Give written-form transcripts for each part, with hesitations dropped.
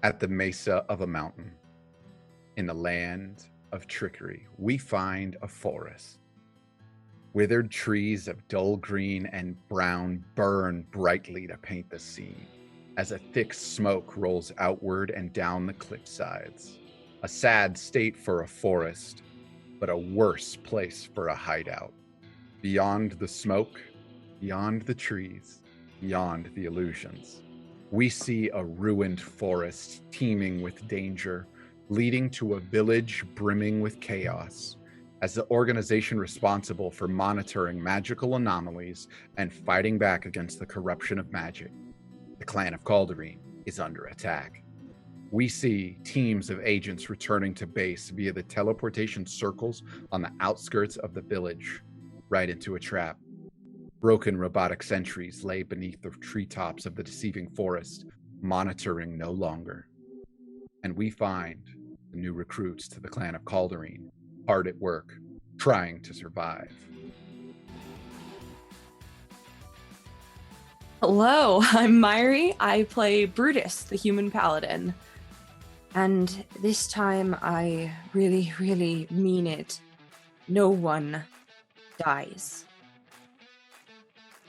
At the mesa of a mountain, in the land of trickery, we find a forest. Withered trees of dull green and brown burn brightly to paint the scene as a thick smoke rolls outward and down the cliff sides. A sad state for a forest, but a worse place for a hideout. Beyond the smoke, beyond the trees, beyond the illusions, we see a ruined forest teeming with danger, leading to a village brimming with chaos, as the organization responsible for monitoring magical anomalies and fighting back against the corruption of magic, the clan of Cauldareen, is under attack. We see teams of agents returning to base via the teleportation circles on the outskirts of the village, right into a trap. Broken robotic sentries lay beneath the treetops of the deceiving forest, monitoring no longer. And we find the new recruits to the clan of Cauldareen hard at work, trying to survive. Hello, I'm Myri. I play Brutus, the human paladin. And this time I really, really mean it. No one dies.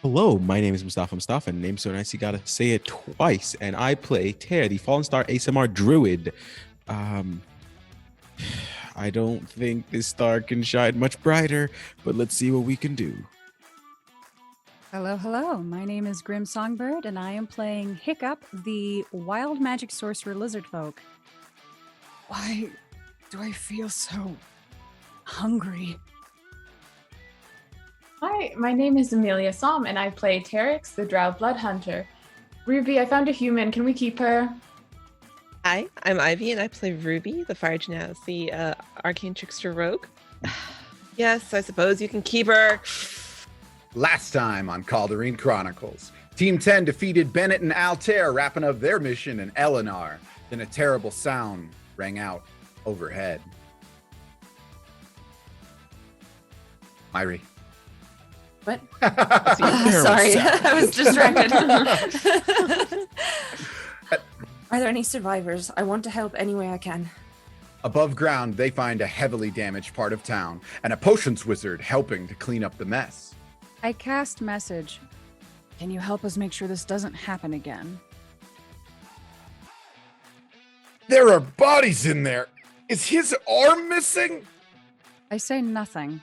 Hello, my name is Mustafa, and name's so nice you gotta say it twice. And I play Tear, the Fallen Star ASMR Druid. I don't think this star can shine much brighter, but let's see what we can do. Hello. My name is Grim Songbird, and I am playing Hiccup, the wild magic sorcerer lizard folk. Why do I feel so hungry? Hi, my name is Amelia Som, and I play Terex, the Drow Blood Hunter. Ruby, I found a human. Can we keep her? Hi, I'm Ivy, and I play Ruby, the Fire Genasi, Arcane Trickster Rogue. Yes, I suppose you can keep her. Last time on Cauldareen Chronicles, Team 10 defeated Bennett and Altair, wrapping up their mission in Eleanor. Then a terrible sound rang out overhead. Myri. What? Terrible Sorry, sound. I was distracted. Are there any survivors? I want to help any way I can. Above ground, they find a heavily damaged part of town and a potions wizard helping to clean up the mess. I cast message. Can you help us make sure this doesn't happen again? There are bodies in there. Is his arm missing? I say nothing.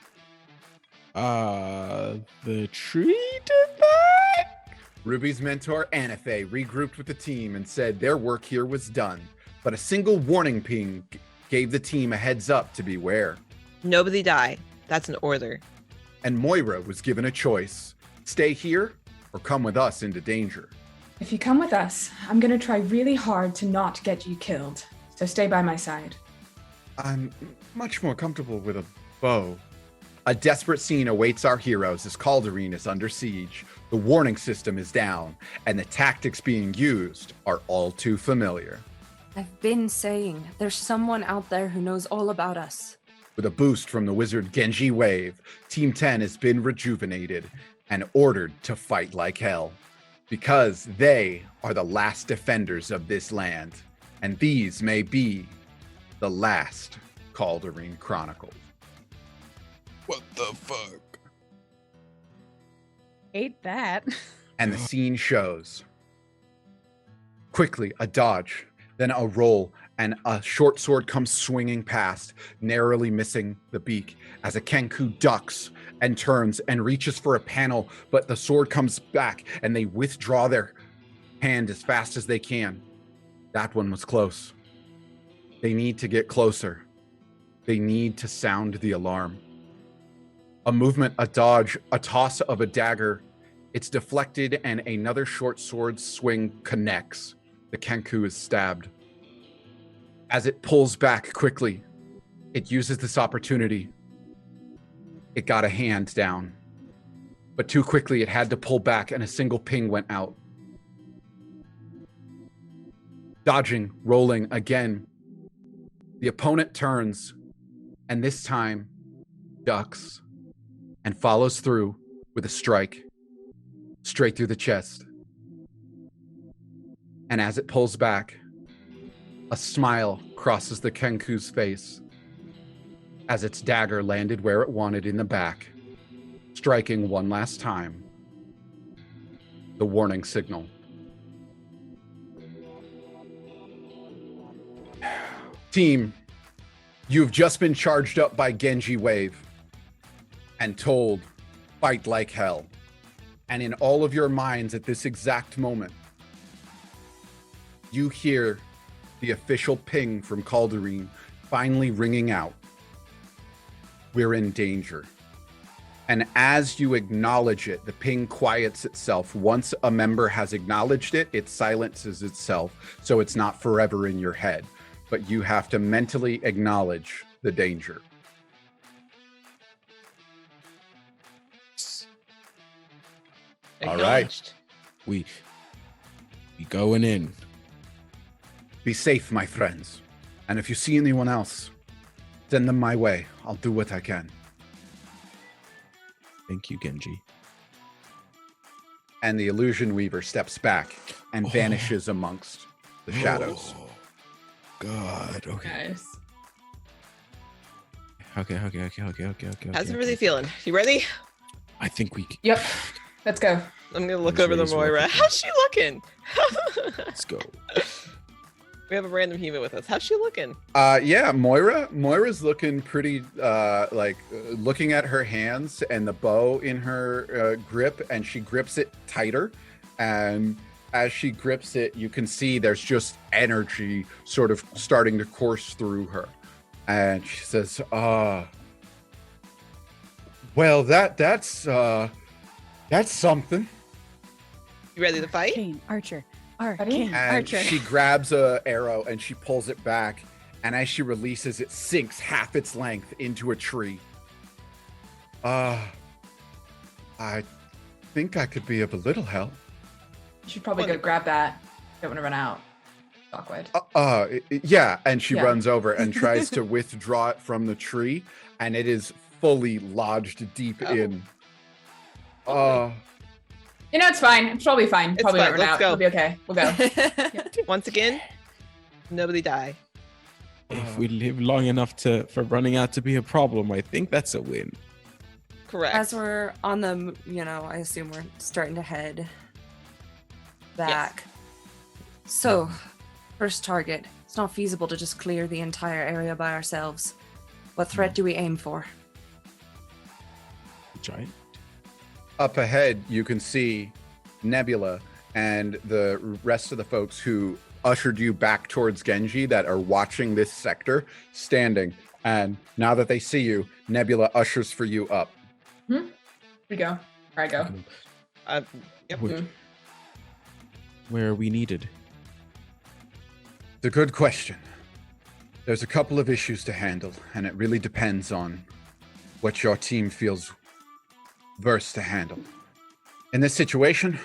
The tree did that? Ruby's mentor, Anafe, regrouped with the team and said their work here was done, but a single warning ping gave the team a heads up to beware. Nobody die. That's an order. And Moira was given a choice: stay here or come with us into danger. If you come with us, I'm going to try really hard to not get you killed. So stay by my side. I'm much more comfortable with a bow. A desperate scene awaits our heroes as Cauldareen is under siege. The warning system is down, and the tactics being used are all too familiar. I've been saying there's someone out there who knows all about us. With a boost from the wizard Genji Wave, Team 10 has been rejuvenated and ordered to fight like hell. Because they are the last defenders of this land, and these may be the last Cauldareen Chronicles. What the fuck? Ate that. And the scene shows. Quickly, a dodge, then a roll, and a short sword comes swinging past, narrowly missing the beak as a Kenku ducks and turns and reaches for a panel, but the sword comes back and they withdraw their hand as fast as they can. That one was close. They need to get closer. They need to sound the alarm. A movement, a dodge, a toss of a dagger. It's deflected and another short sword swing connects. The Kenku is stabbed. As it pulls back quickly, it uses this opportunity. It got a hand down, but too quickly it had to pull back and a single ping went out. Dodging, rolling again. The opponent turns and this time ducks and follows through with a strike straight through the chest. And as it pulls back, A smile crosses the Kenku's face as its dagger landed where it wanted in the back, striking one last time. The warning signal. Team, you've just been charged up by Genji Wave and told, fight like hell. And in all of your minds at this exact moment, you hear the official ping from Cauldareen finally ringing out. We're in danger. And as you acknowledge it, the ping quiets itself. Once a member has acknowledged it, it silences itself, so it's not forever in your head. But you have to mentally acknowledge the danger. All right. Acknowledged. We going in. Be safe, my friends. And if you see anyone else, send them my way. I'll do what I can. Thank you, Genji. And the illusion weaver steps back and Oh. vanishes amongst the shadows. Oh, God. Okay. Nice. Okay. How's everybody feeling? You ready? I think we. Yep. Let's go. I'm gonna look Let's over to raise Moira. weapons. How's she looking? Let's go. We have a random human with us. How's she looking? Yeah, Moira's looking pretty looking at her hands and the bow in her grip, and she grips it tighter. And as she grips it, you can see there's just energy sort of starting to course through her. And she says, well, that's something. You ready to fight? Arcane Archer. Ready? Arcane And Archer. she grabs a arrow and she pulls it back, and as she releases, it sinks half its length into a tree. I think I could be of a little help. You should probably go grab that. Don't want to run out. Awkward. Yeah, and she Yeah. runs over and tries to withdraw it from the tree, and it is fully lodged deep Oh. in. You know, it's fine. It's probably fine. It's Probably fine. won't run Let's out. go. We'll be okay. We'll go. Once again, nobody die. If we live long enough for running out to be a problem, I think that's a win. Correct. As we're on the, I assume we're starting to head back. So, first target. It's not feasible to just clear the entire area by ourselves. What threat do we aim for? Giant. Up ahead, you can see Nebula and the rest of the folks who ushered you back towards Genji that are watching this sector standing. And now that they see you, Nebula ushers for you up. Here we go. Where I go. Yep. Where are we needed? It's a good question. There's a couple of issues to handle, and it really depends on what your team feels versed to handle. In this situation,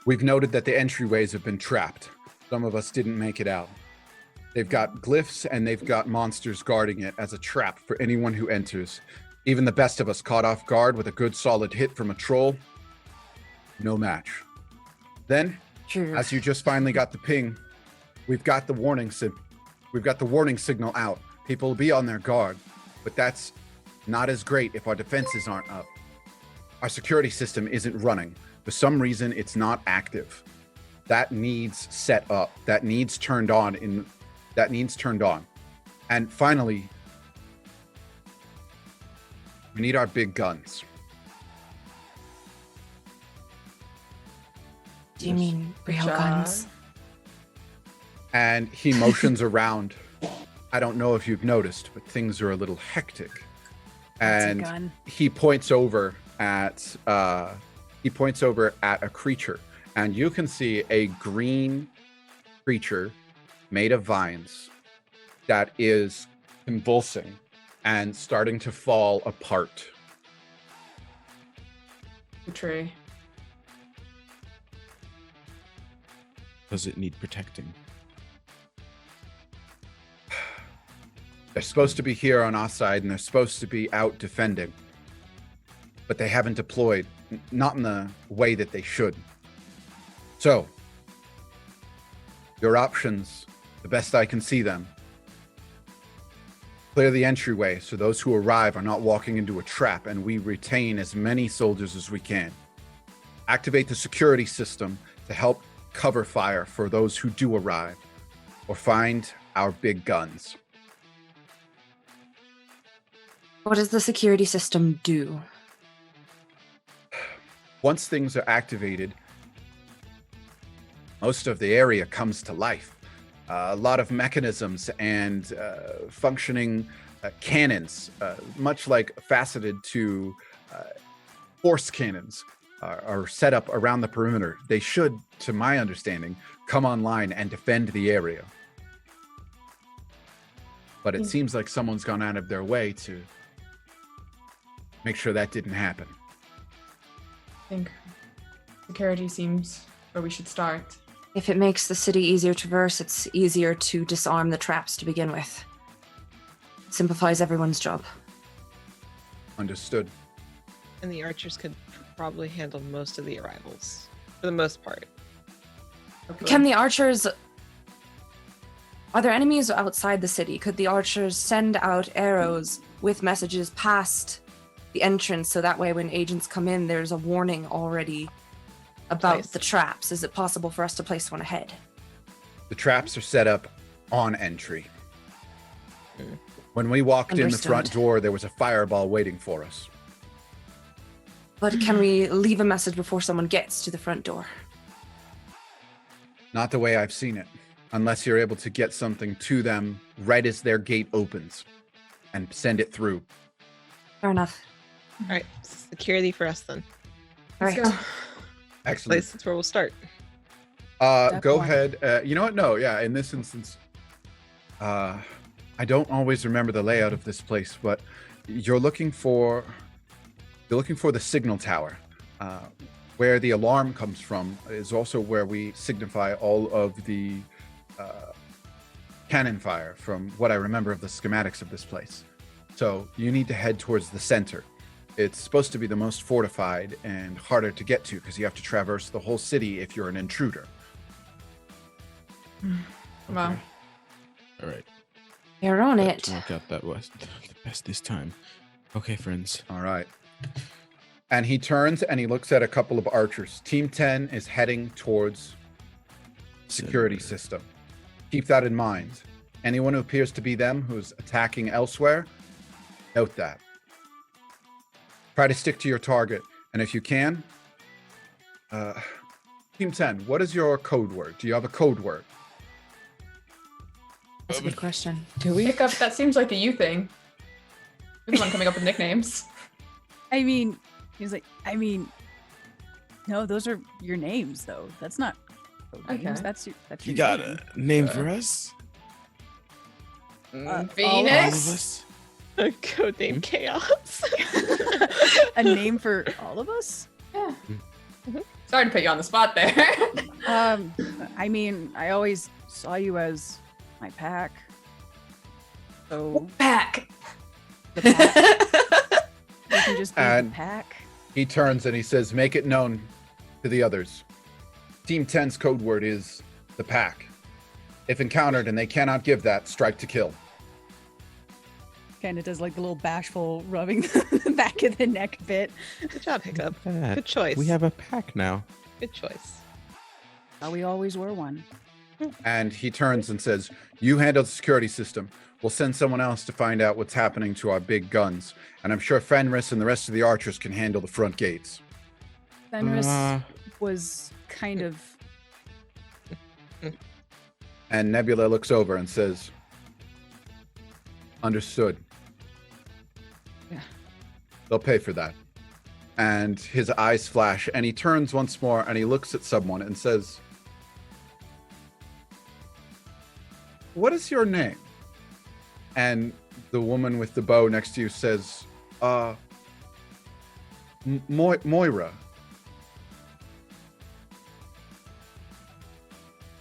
we've noted that the entryways have been trapped. Some of us didn't make it out. They've got glyphs and they've got monsters guarding it as a trap for anyone who enters. Even the best of us caught off guard with a good solid hit from a troll. No match. Then, True. as you just finally got the ping, we've got the warning signal out. People will be on their guard, but that's not as great if our defenses aren't up. Our security system isn't running. For some reason, it's not active. That needs set up. That needs turned on. And finally, we need our big guns. Do you mean real job. guns? And he motions around. I don't know if you've noticed, but things are a little hectic. That's a And gun. he points over at a creature, and you can see a green creature made of vines that is convulsing and starting to fall apart. The tree. Does it need protecting? They're supposed to be here on our side, and they're supposed to be out defending, but they haven't deployed, not in the way that they should. So, your options the best I can see them. Clear the entryway so those who arrive are not walking into a trap, and we retain as many soldiers as we can. Activate the security system to help cover fire for those who do arrive, or find our big guns. What does the security system do? Once things are activated, most of the area comes to life. A lot of mechanisms and functioning cannons, much like faceted to force cannons, are set up around the perimeter. They should, to my understanding, come online and defend the area. But it seems like someone's gone out of their way to make sure that didn't happen. I think security seems where we should start. If it makes the city easier to traverse, it's easier to disarm the traps to begin with. It simplifies everyone's job. Understood. And the archers could probably handle most of the arrivals, for the most part. Hopefully. Can the archers... Are there enemies outside the city? Could the archers send out arrows with messages past the entrance so that way when agents come in, there's a warning already about Nice. the traps? Is it possible for us to place one ahead? The traps are set up on entry. When we walked in the front Understood. door, there was a fireball waiting for us. But can we leave a message before someone gets to the front door? Not the way I've seen it, unless you're able to get something to them right as their gate opens and send it through. Fair enough. All right, security for us then. All Let's right. go. Excellent. That's where we'll start. Step Go one. ahead. You know what? No, yeah. In this instance, I don't always remember the layout of this place, but you're looking for the signal tower. Where the alarm comes from is also where we signify all of the cannon fire from what I remember of the schematics of this place. So you need to head towards the center. It's supposed to be the most fortified and harder to get to because you have to traverse the whole city if you're an intruder. Wow. All right. You're on Let's it. work out that was the best this time. Okay, friends. All right. And he turns and he looks at a couple of archers. Team 10 is heading towards security Center. system. Keep that in mind. Anyone who appears to be them who's attacking elsewhere, note that. Try to stick to your target. And if you can, Team 10, what is your code word? Do you have a code word? That's a good question. Do we? Hiccup, that seems like a you thing. You're the one coming up with nicknames. I mean, he's like, no, those are your names, though. That's not code names. Okay. That's your You name. got a name for us? all All of Phoenix? us? A code name Chaos. A name for all of us? Yeah. Sorry to put you on the spot there. I mean, I always saw you as my pack. So Back. the pack. You can just be the And- pack. He turns and he says, make it known to the others. Team 10's code word is the pack. If encountered and they cannot give that, strike to kill. Kind of does like the little bashful rubbing the back of the neck bit. Good job, Hiccup. That. Good choice. We have a pack now. Good choice. We always were one. And he turns and says, you handle the security system. We'll send someone else to find out what's happening to our big guns. And I'm sure Fenris and the rest of the archers can handle the front gates. Fenris Uh, was kind of And Nebula looks over and says, understood. Yeah. They'll pay for that. And his eyes flash and he turns once more and he looks at someone and says, what is your name? And the woman with the bow next to you says, Moira.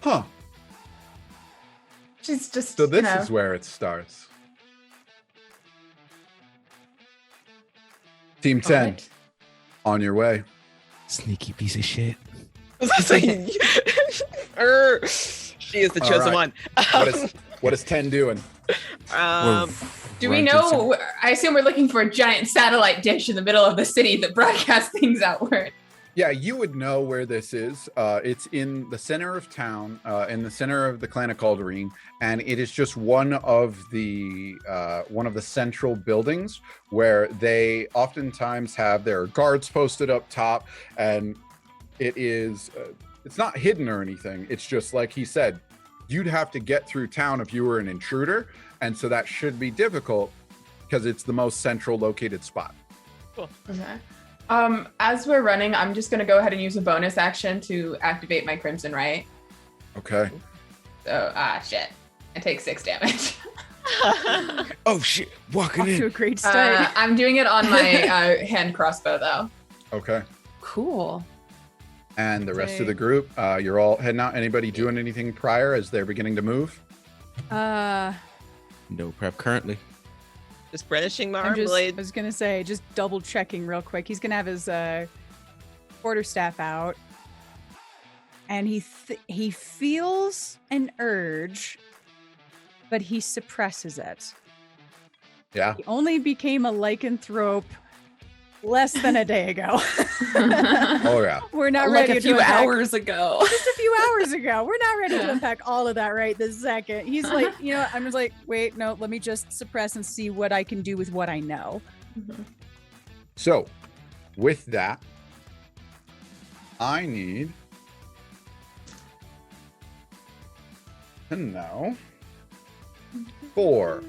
Huh. She's just. So this you know, is where it starts. Team 10, alright. on your way. Sneaky piece of shit. It's like, She is the All chosen right. one. What is 10 doing? Do we know? I assume we're looking for a giant satellite dish in the middle of the city that broadcasts things outward. Yeah, you would know where this is. It's in the center of town, in the center of the clan of Cauldareen, and it is just one of the central buildings where they oftentimes have their guards posted up top, and it is it's not hidden or anything. It's just like he said, you'd have to get through town if you were an intruder, and so that should be difficult because it's the most central located spot. Cool. Okay. As we're running, I'm just gonna go ahead and use a bonus action to activate my Crimson Right. Okay. So, shit. I take 6 damage. Oh shit! Walking Off to a in. great start. I'm doing it on my hand crossbow, though. Okay. Cool. And the rest of the group, you're all heading out. Anybody doing anything prior as they're beginning to move? Uh, No prep currently. Just brandishing my I'm arm just, blade. I was gonna say, just double checking real quick. He's gonna have his quarterstaff out, and he feels an urge, but he suppresses it. Yeah. He only became a lycanthrope less than a day ago. Oh yeah. We're not Like ready a few to unpack- hours ago. Just a few hours ago. We're not ready to Yeah. unpack all of that right this second. He's like, I'm just like, wait, no, let me just suppress and see what I can do with what I know. So, with that, I need to know 4.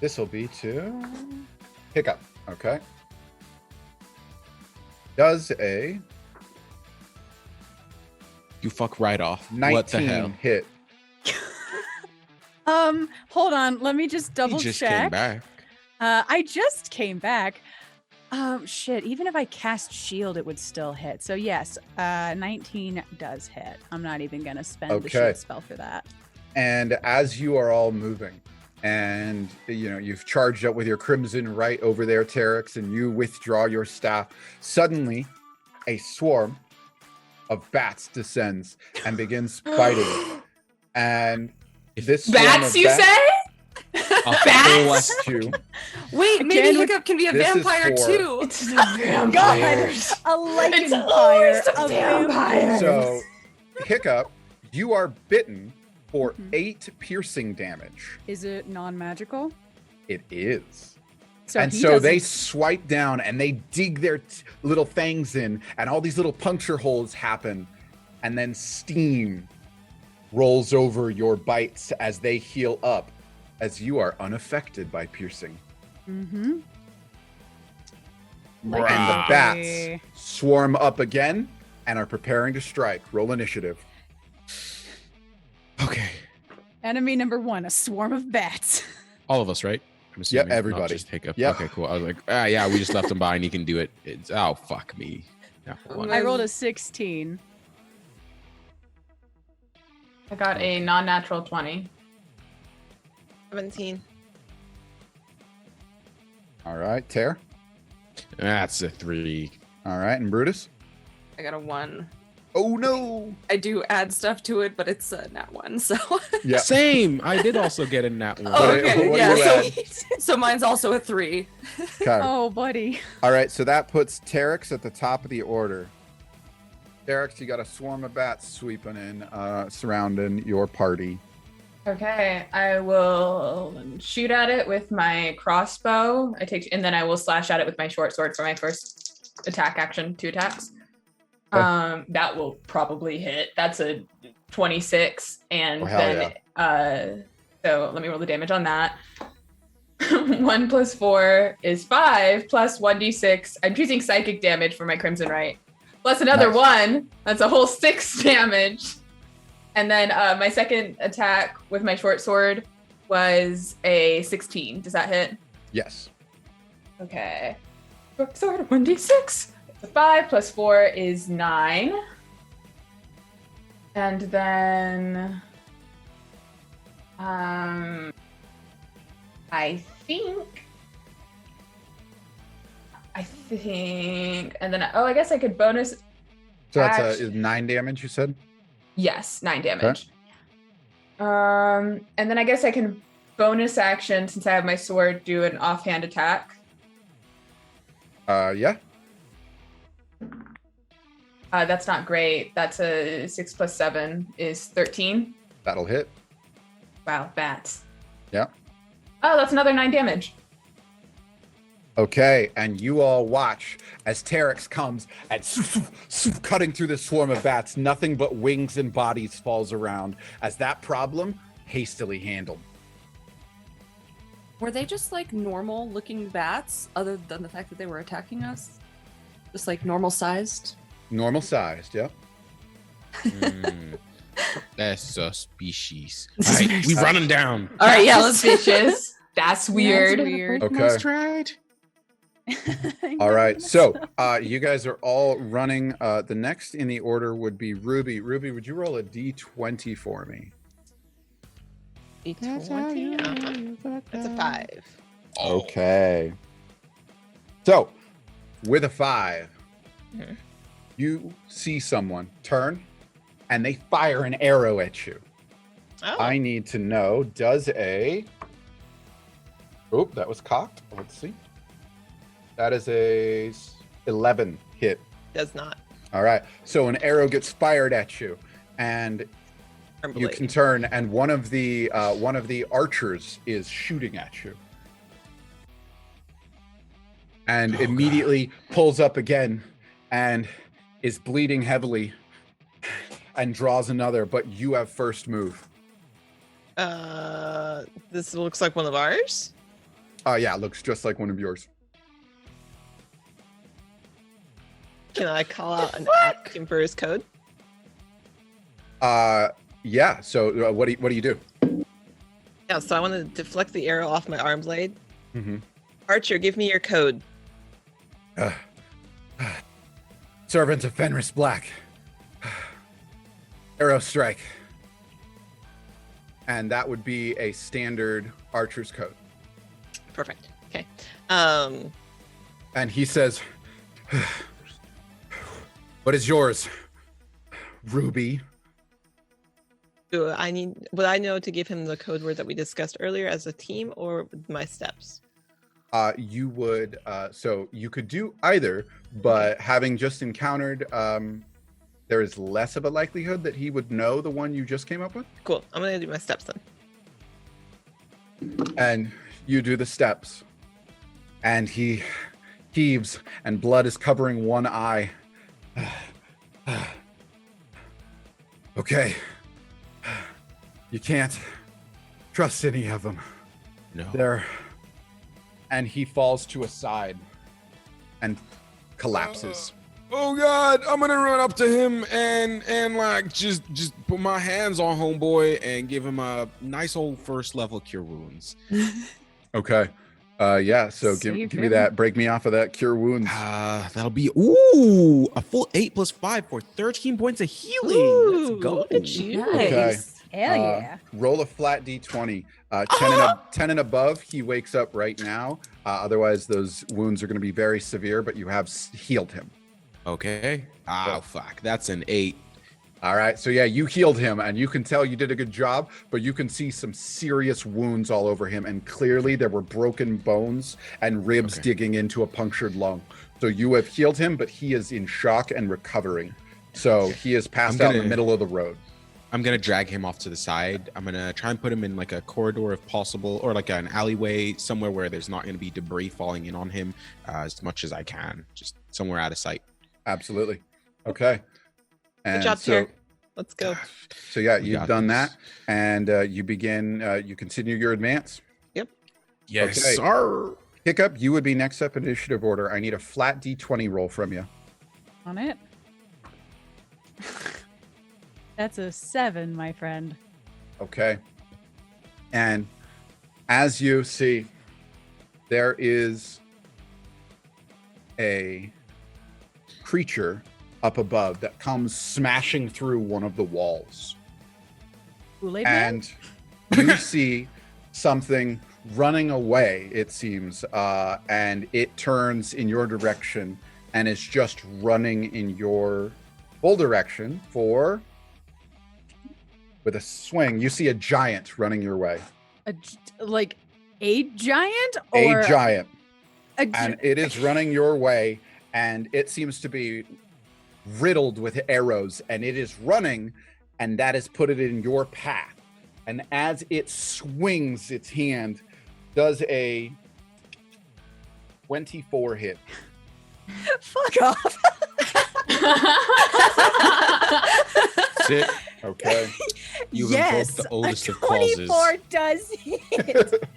This will be to Hiccup. Okay. Does a You fuck right off. 19 What the hell? hit? Hold on, let me just double He just check. came back. I just came back. Shit, even if I cast shield, it would still hit. So yes, 19 does hit. I'm not even gonna spend the Okay. shield spell for that. And as you are all moving, and you've charged up with your Crimson Right over there, Terex, and you withdraw your staff, suddenly a swarm of bats descends and begins biting. And this swarm Bats, of you bats say? bless you. Wait, maybe Again, with- Hiccup can be a This is vampire for- too. It's the vampires. God, a lycan It's fire, always the a vampires. So, Hiccup, you are bitten for Mhm. 8 piercing damage. Is it non-magical? It is. So And he so they doesn't- swipe down and they dig their little fangs in, and all these little puncture holes happen, and then steam rolls over your bites as they heal up, as you are unaffected by piercing. Mhm. And the Right. bats swarm up again and are preparing to strike. Roll initiative. Okay. Enemy number 1, a swarm of bats. All of us, right? I'm assuming, not everybody. Just Hiccup. Yep. Okay, cool. I was like, yeah, we just left him behind. He can do it. It's fuck me. Yeah, one. I rolled a 16. I got a non-natural 20. 17. All right, Tear. That's a 3. All right, and Brutus. I got a 1. Oh no! I do add stuff to it, but it's not 1, so. Yeah. Same. I did also get a nat one. Oh, What- okay. what do Yeah, you so mine's also a 3. Okay. Oh, buddy. All right, so that puts Terex at the top of the order. Terex, you got a swarm of bats sweeping in, surrounding your party. Okay, I will shoot at it with my crossbow. And then I will slash at it with my short sword for my first attack action, 2 attacks. Okay. That will probably hit. That's a 26, and Oh, hell then so let me roll the damage on that. 1 + 4 is 5 plus 1d6. I'm choosing psychic damage for my Crimson Right. Plus another Nice. 1. That's a whole 6 damage. And then my second attack with my short sword was a 16. Does that hit? Yes. Okay. Short sword, 1d6. So 5 plus 4 is 9. And then I think, and then I guess I could bonus. So that's Action. 9 damage, you said? Yes, 9 damage. And then I guess I can bonus action, since I have my sword, do an offhand attack. Yeah. That's not great. That's a 6 + 7 is 13. That'll hit. Wow, bats. Yeah. Oh, that's another 9 damage. Okay, and you all watch as Terex comes and cutting through the swarm of bats. Nothing but wings and bodies falls around as that problem hastily handled. Were they just like normal looking bats, other than the fact that they were attacking us? Just like normal sized? Normal sized, yeah. That's a species. All right, we running down. All right, yeah, let's Suspicious. That's weird. That's weird. Okay. Let's try it. All right, so you guys are all running. The next in the order would be Ruby. Ruby, would you roll a d20 for me? D20. That's a 5. Okay. So, with a 5, you see someone turn and they fire an arrow at you. Oh. I need to know, does a... Oh, that was cocked. Let's see. That is a 11 hit. Does not. All right. So an arrow gets fired at you, and you can turn, and one of the archers is shooting at you, and immediately pulls up again, and is bleeding heavily, and draws another. But you have first move. This looks like one of ours. Yeah, it looks just like one of yours. Can I call out an action for his code? Yeah. So what do you do? Yeah, so I want to deflect the arrow off my arm blade. Mm-hmm. Archer, give me your code. Servant of Fenris Black. Arrow strike. And that would be a standard archer's code. Perfect. Okay. And he says, what is yours, Ruby? Would I know to give him the code word that we discussed earlier as a team, or my steps? You would, so you could do either, but having just encountered, there is less of a likelihood that he would know the one you just came up with. Cool. I'm going to do my steps then. And you do the steps. And he heaves, and blood is covering one eye. Okay. You can't trust any of them. No. They're... And he falls to a side and collapses. Oh God, I'm gonna run up to him and like just put my hands on homeboy and give him a nice old first level cure wounds. Okay. Yeah, so give Save me him. that. Break me off of that cure wounds. That'll be a full 8 + 5 for 13 points of healing. Ooh, Let's go. look at you. Okay. Hell yeah. Roll a flat d20. 10 and above, he wakes up right now. Otherwise, those wounds are going to be very severe, but you have healed him. Okay. Oh fuck, that's an 8. All right. So yeah, you healed him, and you can tell you did a good job, but you can see some serious wounds all over him, and clearly there were broken bones and ribs digging into a punctured lung. So you have healed him, but he is in shock and recovering. So he is passed out in the middle of the road. I'm gonna drag him off to the side. I'm gonna try and put him in like a corridor if possible, or like an alleyway somewhere where there's not gonna be debris falling in on him as much as I can, just somewhere out of sight. Absolutely. Okay. And Good job, Ter. Let's go. So yeah, We you've got done this. that, and you begin. You continue your advance. Yes, Okay. sir. Hiccup, you would be next up in initiative order. I need a flat d20 roll from you. On it. That's a 7, my friend. Okay. And as you see, there is a creature up above that comes smashing through one of the walls. Kool-Aid Man? And you see something running away, it seems, and it turns in your direction and is just running in your full direction for with a swing, you see a giant running your way. Like a giant A or giant. a gi- And it is running your way, and it seems to be riddled with arrows, and it is running, and that has put it in your path. And as it swings its hand, does a 24 hit. Fuck off. Sit. Okay. You've Yes, invoked the oldest a of clauses. 24 does hit.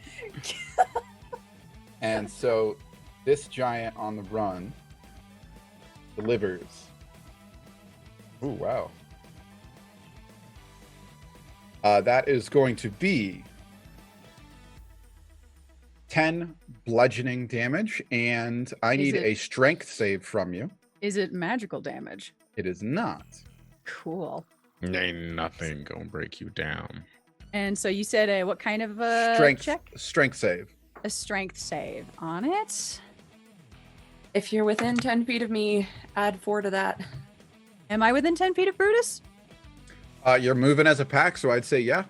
And so this giant on the run delivers. Ooh, wow. That is going to be 10 bludgeoning damage, and I Is need it- a strength save from you. Is it magical damage? It is not. Cool. Ain't nothing gonna break you down. And so you said what kind of check? Strength save. A strength save on it. If you're within 10 feet of me, add 4 to that. Am I within 10 feet of Brutus? You're moving as a pack, so I'd say yeah.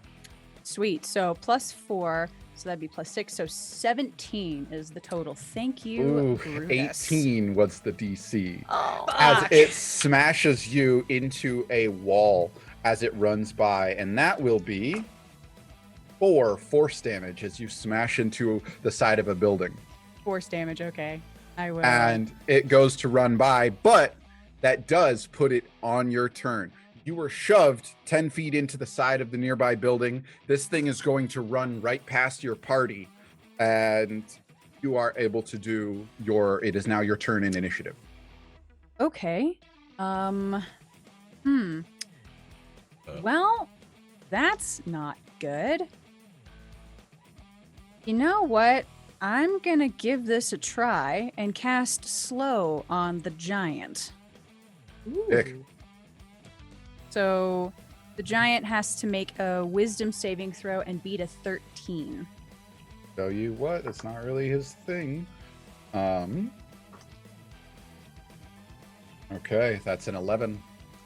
Sweet. So +4. So that'd be +6. So 17 is the total. Thank you, Ooh, Brutus. 18 was the DC. Oh, As it smashes you into a wall as it runs by, and that will be 4 force damage as you smash into the side of a building. Force damage. Okay. I will. And it goes to run by, but that does put it on your turn. You were shoved 10 feet into the side of the nearby building. This thing is going to run right past your party, and you are able to do it is now your turn in initiative. Okay. Well, that's not good. You know what? I'm gonna give this a try and cast slow on the giant. Dick. So the giant has to make a wisdom saving throw and beat a 13. Tell you what, that's not really his thing. Okay, that's an 11.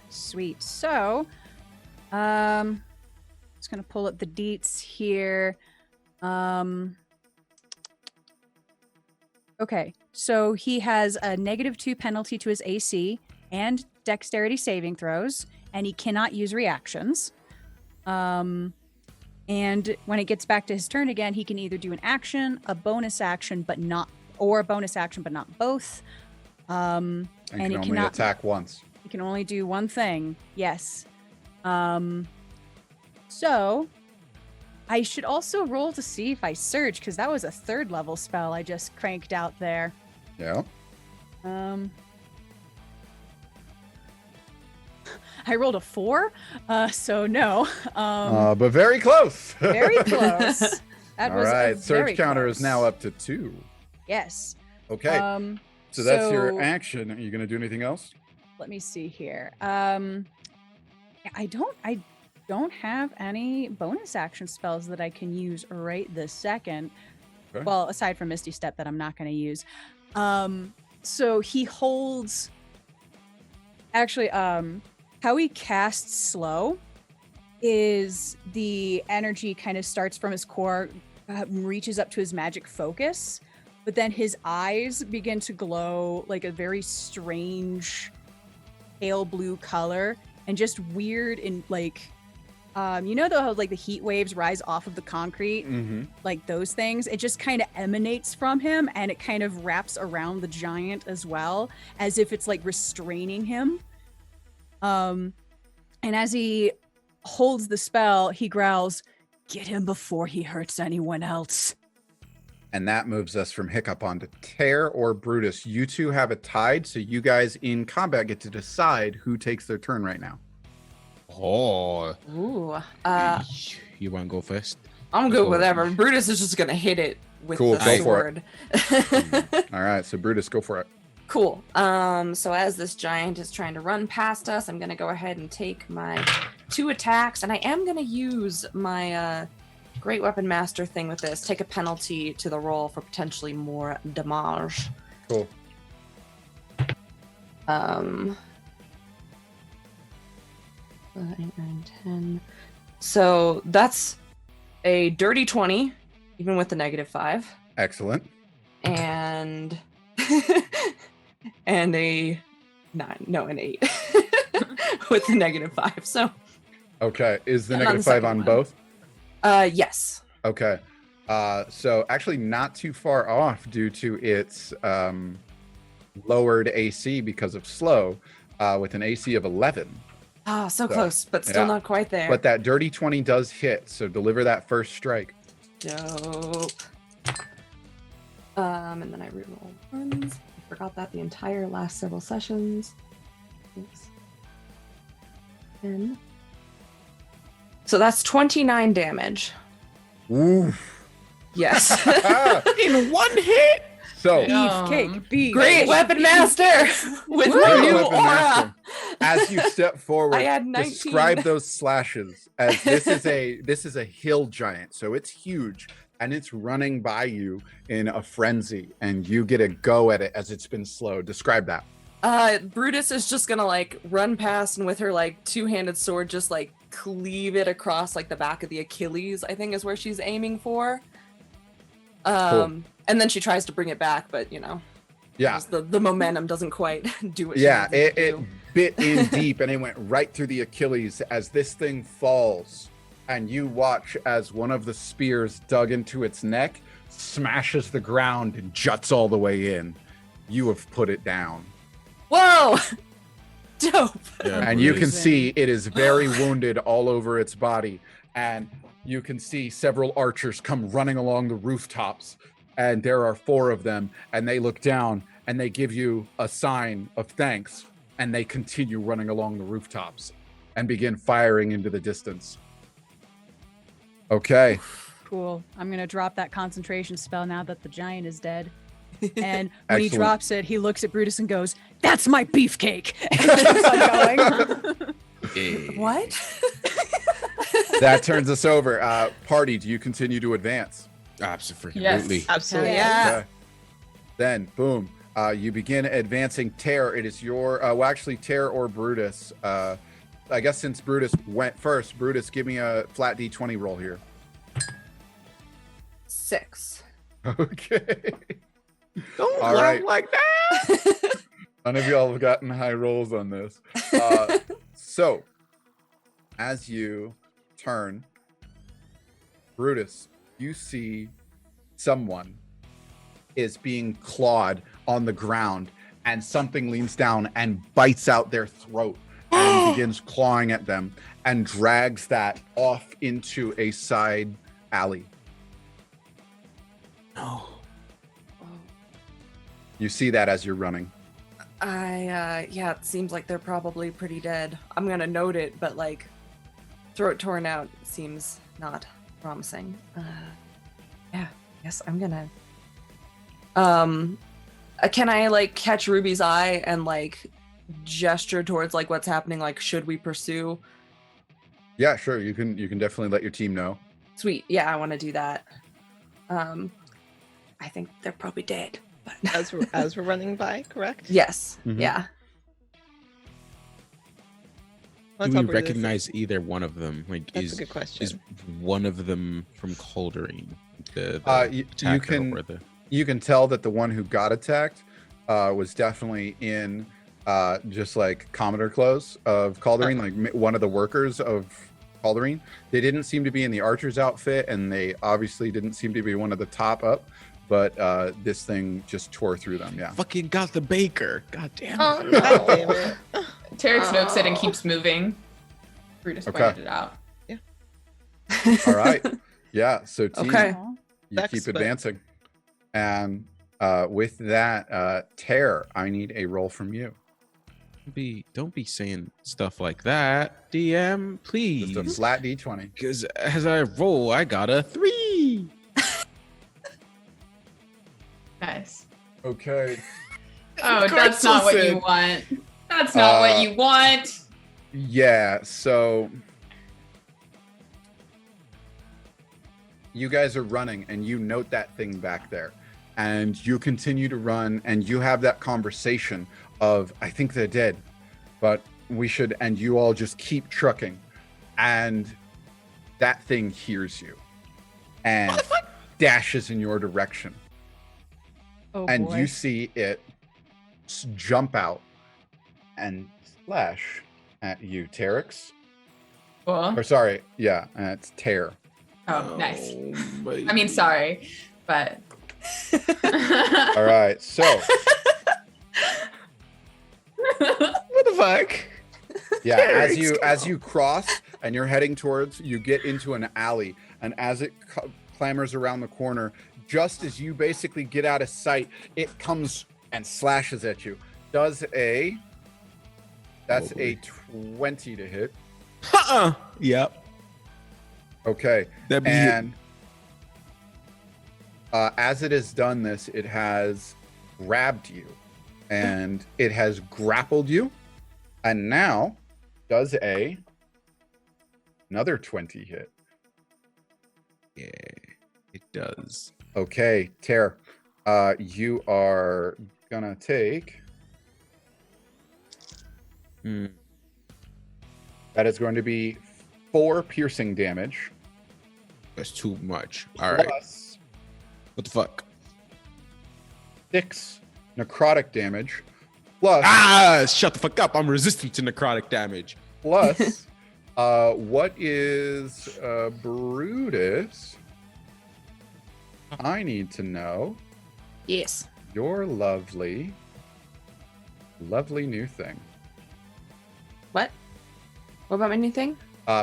Sweet. So, just gonna pull up the deets here. Okay, so he has a -2 penalty to his AC and dexterity saving throws, and he cannot use reactions. And when it gets back to his turn again, he can either do an action, a bonus action, but not both. And And can he only cannot- attack once. You can only do one thing. Yes. So I should also roll to see if I surge, because that was a 3rd level spell I just cranked out there. Yeah. I rolled a 4, so no. But very close. Very close. That All was right, very surge counter close. is now up to 2. Yes. Okay, so that's so your action. Are you going to do anything else? Let me see here. I don't have any bonus action spells that I can use right this second. Okay. Well, aside from Misty Step that I'm not going to use. So he holds. Actually, how he casts slow is the energy kind of starts from his core, reaches up to his magic focus, but then his eyes begin to glow like a very strange pale blue color and just weird and like you know how like the heat waves rise off of the concrete, Mm-hmm. like those things, it just kind of emanates from him, and it kind of wraps around the giant as well, as if it's like restraining him. And as he holds the spell, he growls, "Get him before he hurts anyone else." And that moves us from Hiccup on to Tear or Brutus. You two have it tied, so you guys in combat get to decide who takes their turn right now. Oh, Ooh. you want to go first? I'm good Oh. with whatever. Brutus is just gonna hit it with Cool, the go for it. sword. All right, so Brutus, go for it. Cool. So as this giant is trying to run past us, I'm gonna go ahead and take my 2 attacks, and I am gonna use my Great Weapon Master thing with this. Take a penalty to the roll for potentially more damage. Cool. 8, 9, 10, So that's a dirty 20, even with the -5. Excellent. And and a 9. No, an 8. With the -5. So Okay. Is the And on the -5 second on one. both? Yes. Okay. So actually not too far off due to its lowered AC because of slow, with an AC of 11. Ah, so So, close, but still yeah. not quite there. But that dirty 20 does hit, so deliver that first strike. Dope. And then I reroll ones. I forgot that the entire last several sessions. Oops. 10. So that's 29 damage. Oof. Yes. In one hit. So Beefcake. Beef. Great weapon master with Great my new weapon aura. master. As you step forward, I had 19. describe those slashes as this is a hill giant, so it's huge and it's running by you in a frenzy, and you get a go at it as it's been slowed. Describe that. Brutus is just gonna like run past and with her like two-handed sword just like cleave it across like the back of the Achilles, I think is where she's aiming for. And then she tries to bring it back, but you know, Yeah. just the momentum doesn't quite do what she Yeah, needs it to it do. bit in deep and it went right through the Achilles as this thing falls, and you watch as one of the spears dug into its neck smashes the ground and juts all the way in. You have put it down. Whoa! Dope. Yeah, And you can Amazing. see it is very wounded all over its body, and you can see several archers come running along the rooftops, and there are 4 of them, and they look down and they give you a sign of thanks, and they continue running along the rooftops and begin firing into the distance. Okay. Cool. I'm going to drop that concentration spell now that the giant is dead. And when he Excellent. drops it, he looks at Brutus and goes, "That's my beefcake." And keeps on going. What? That turns us over. Party, do you continue to advance? Absolutely. Yes. Absolutely. Yeah. Okay. Then, boom, you begin advancing. Tear, it is your, well, actually, Tear or Brutus. I guess since Brutus went first, Brutus, give me a flat D20 roll here. 6. Okay. Don't All laugh right. like that. None of y'all have gotten high rolls on this. So, as you turn, Brutus, you see someone is being clawed on the ground, and something leans down and bites out their throat and begins clawing at them and drags that off into a side alley. No. You see that as you're running. Yeah, it seems like they're probably pretty dead. I'm gonna note it, but like, throat torn out seems not promising. Yeah, yes, I'm gonna. Can I like catch Ruby's eye and like gesture towards like what's happening? Like, should we pursue? Yeah, sure. You can definitely let your team know. Sweet. Yeah, I want to do that. I think they're probably dead. But As we're running by, correct? yes. Mhm. Yeah. I'll Do tell we Brutus. recognize either one of them? Like, That's a good question. is one of them from Cauldareen? The You attacker can or the you can tell that the one who got attacked was definitely in just like Commodore clothes of Cauldareen, like one of the workers of Cauldareen. They didn't seem to be in the archer's outfit, and they obviously didn't seem to be one of the top up, but this thing just tore through them. Yeah. fucking got the baker. God damn it. Oh God no. damn it. Tarek notes it and keeps moving. Brutus Okay. pointed it out. All right. Yeah. So team, Okay. Aw. you Vex, keep but- advancing, and with that, Tear, I need a roll from you. Don't be saying stuff like that, DM, Just a please. flat D20. Because as I roll, I got a 3. Nice. Okay. Oh, that's not what you want. That's not what you want. Yeah, so you guys are running and you note that thing back there, and you continue to run, and you have that conversation of, I think they're dead, but we should, and you all just keep trucking. And that thing hears you and dashes in your direction. Oh And boy. you see it jump out and slash at you, Terex. Cool. Or sorry, yeah, it's Tear. Oh, nice. baby. I mean, sorry, but. All right, so What the fuck? yeah, Terex, as you cross and you're heading towards, you get into an alley, and as it clambers around the corner, just as you basically get out of sight, it comes and slashes at you. That's a 20 to hit. Yep. Okay. That'd be And as it has done this, it has grabbed you and it has grappled you, and now does another 20 hit. yeah, it does. Okay, Tear, you are gonna take. That is going to be 4 piercing damage. That's too much. All right. Plus What the fuck? 6 necrotic damage. Plus, Shut the fuck up. I'm resistant to necrotic damage. plus, what is Brutus? I need to know Yes. your lovely new thing. What? What about my new thing?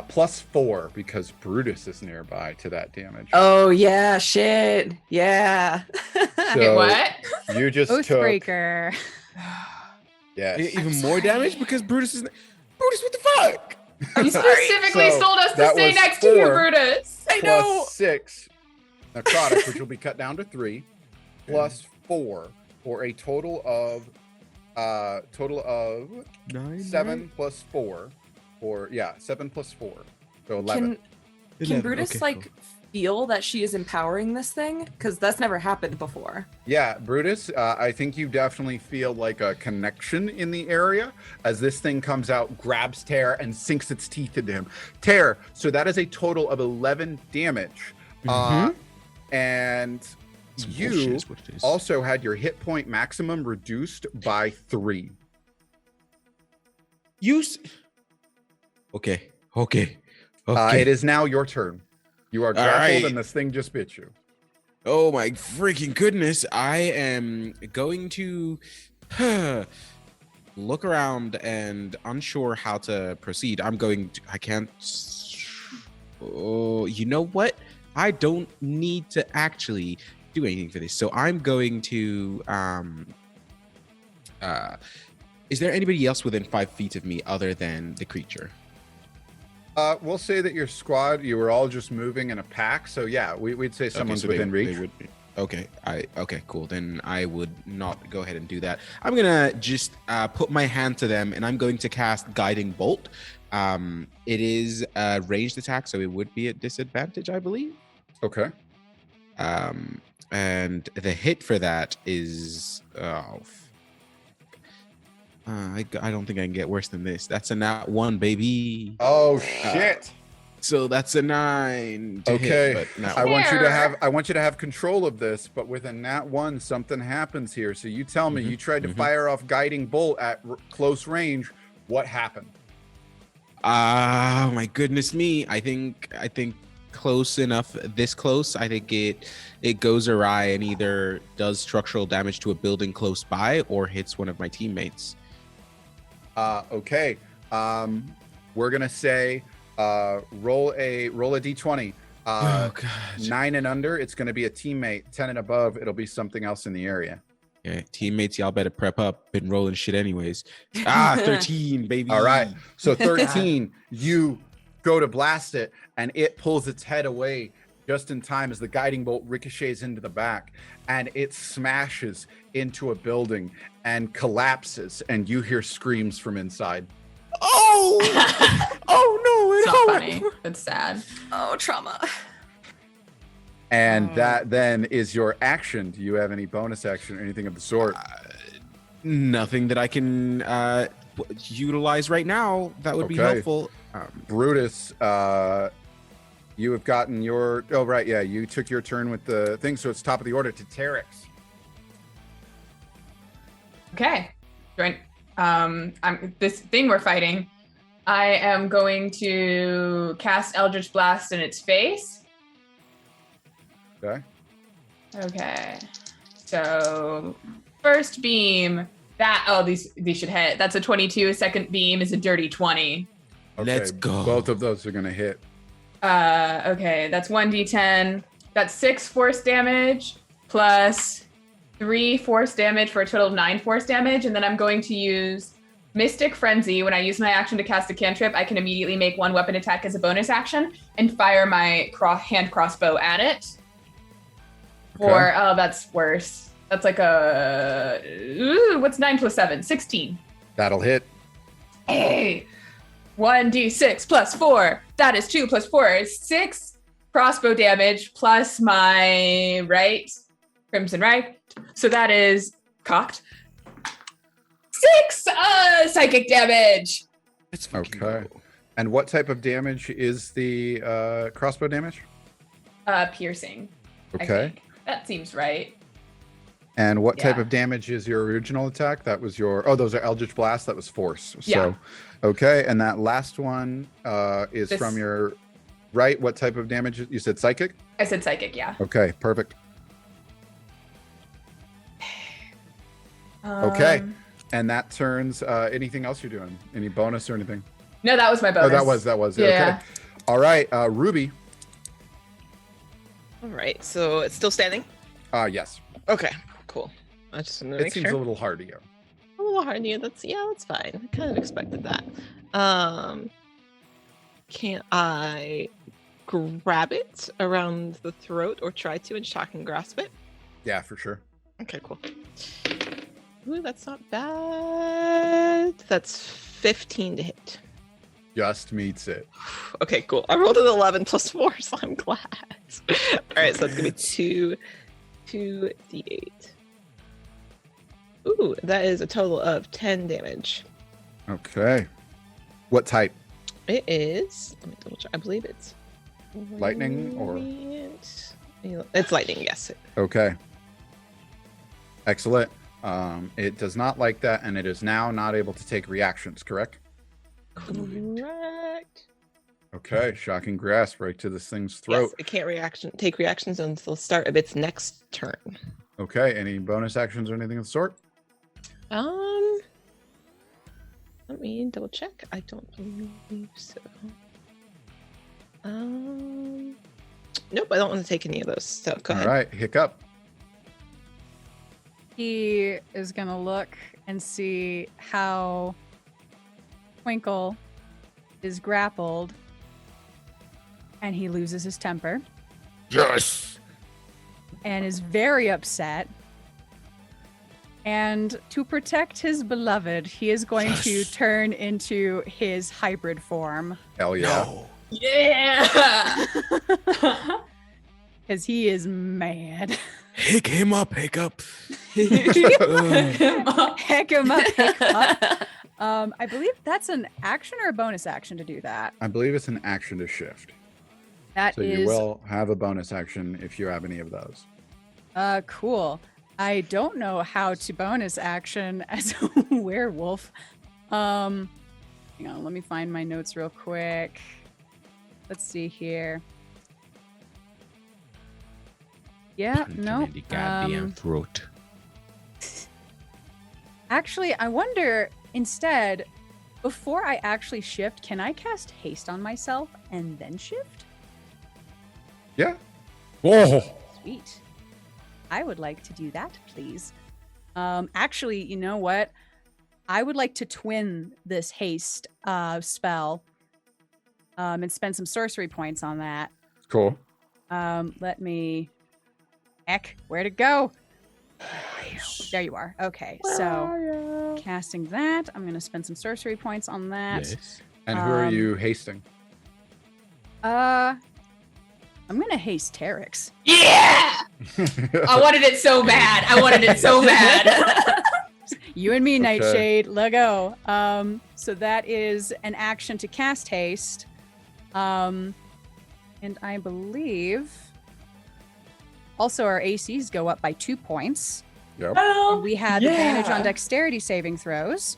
Plus 4 because Brutus is nearby to that damage. Oh yeah, shit. Yeah. Wait, what? You just took Oathbreaker. yes. Even more damage because Brutus is. Brutus, what the fuck? You specifically So, told us to that stay was next to you, 4. Brutus. I know. Plus 6 necrotic, which will be cut down to 3, plus 4 for a total of 9, 7 plus 4 for 7 plus 4, so 11. Can 11. Brutus Okay, like cool. feel that she is empowering this thing? Because that's never happened before. Yeah, Brutus, I think you definitely feel like a connection in the area as this thing comes out, grabs Tear, and sinks its teeth into him. Tear, so that is a total of 11 damage. And Some you bullshit is what it is. also had your hit point maximum reduced by 3. Okay. Okay. It is now your turn. You are grappled right. and this thing just bit you. Oh my freaking goodness. I am going to look around and unsure how to proceed. I can't. Oh, you know what? I don't need to actually do anything for this. So I'm going to. Is there anybody else within 5 feet of me other than the creature? We'll say that your squad, you were all just moving in a pack. So yeah, we'd say someone's so within they reach. would- okay, cool. Then I would not go ahead and do that. I'm gonna just put my hand to them, and I'm going to cast Guiding Bolt. It is a ranged attack, so it would be at disadvantage, I believe. Okay. And the hit for that is I don't think I can get worse than this. That's a nat 1, baby. Oh shit. So that's a 9. To Okay. hit, but nat I 1. want you to have control of this, but with a nat 1, something happens here. So you tell me, you tried to fire off Guiding Bolt at close range. What happened? Oh my goodness me. I think close enough, this close, I think it goes awry and either does structural damage to a building close by or hits one of my teammates. Okay. We're gonna say roll a d20. Oh god. 9 and under, it's gonna be a teammate. 10 and above, it'll be something else in the area. Yeah, teammates, y'all better prep up. Been rolling shit anyways. 13, baby. All right. So 13, you go to blast it, and it pulls its head away just in time as the guiding bolt ricochets into the back, and it smashes into a building and collapses, and you hear screams from inside. Oh! Oh no! It's It not hurt. funny. It's sad. Oh, trauma. And that then is your action. Do you have any bonus action or anything of the sort? Nothing that I can utilize right now. That would be Okay. helpful. Brutus, You have gotten your. Oh right, yeah. You took your turn with the thing, so it's top of the order to Terex. Okay. I'm this thing we're fighting. I am going to cast Eldritch Blast in its face. Okay. Okay. So first beam. These should hit. That's a 22. Second beam is a dirty 20. Okay, Let's go. Both of those are gonna hit. Okay, that's 1d10. That's 6 force damage plus 3 force damage for a total of 9 force damage. And then I'm going to use Mystic Frenzy. When I use my action to cast a cantrip, I can immediately make one weapon attack as a bonus action and fire my hand crossbow at it. Okay. Or, oh, that's worse. That's like what's 9 plus 7? 16. That'll hit. Hey! 1d6 plus 4. That is 2 plus 4 is 6 crossbow damage plus my crimson right. So that is cocked. 6 psychic damage. Let's fucking Okay. go. And what type of damage is the crossbow damage? Piercing. I Okay. think. That seems right. And what type Yeah. of damage is your original attack? That was your. Oh, those are Eldritch Blast. That was force. Yeah. So, okay. And that last one is This- from your right. What type of damage? You said psychic. I said psychic, yeah. Okay. Perfect. Okay. And that turns. Anything else you're doing? Any bonus or anything? No, that was my bonus. Oh, that was. Yeah. Okay. All right. Ruby. All right, so it's still standing. Yes. Okay, cool. I just wanted to It make seems sure. a little hard to go. A little hard, yeah. That's fine. I kind of expected that. Can I grab it around the throat or try to and shock and grasp it? Yeah, for sure. Okay, cool. Ooh, that's not bad. That's 15 to hit. Just meets it. Okay, cool. I rolled an 11 plus 4, so I'm glad. All right, so that's gonna be 2d8. Ooh, that is a total of 10 damage. Okay. What type? It is. Let me double check. I believe it's Lightning or- radiant. It's lightning. Yes. Okay. Excellent. It does not like that, and it is now not able to take reactions, correct? Correct. Okay. Shocking grasp right to this thing's throat. Yes, it can't take reactions until the start of its next turn. Okay. Any bonus actions or anything of the sort? Let me double check. I don't believe so. Nope, I don't want to take any of those. So go All ahead. right. Hiccup. He is going to look and see how Twinkle is grappled, and he loses his temper Yes. and is very upset. And to protect his beloved, he is going to Yes. turn into his hybrid form Hell yeah. No. Yeah. because he is mad. Hick him up, hiccup. Heck him up, heck up. I believe that's an action or a bonus action to do that. I believe it's an action to shift. That So is you will have a bonus action if you have any of those. Cool. I don't know how to bonus action as a werewolf. Hang on, let me find my notes real quick. Let's see here. Yeah, no. In the goddamn throat. Actually, I wonder instead, before I actually shift, can I cast haste on myself and then shift? Yeah. Whoa. Sweet. I would like to do that, please. Actually, you know what? I would like to twin this haste spell and spend some sorcery points on that. Cool. Let me... Heck, where'd it go? There you are. Okay, so casting that. I'm going to spend some sorcery points on that. Yes. And who are Um, you hasting? I'm going to haste Terex. Yeah. I wanted it so bad. You and me, Okay. Nightshade. Let go. So that is an action to cast haste. And I believe also our ACs go up by 2 points. Yep. Oh, We have advantage on dexterity saving throws.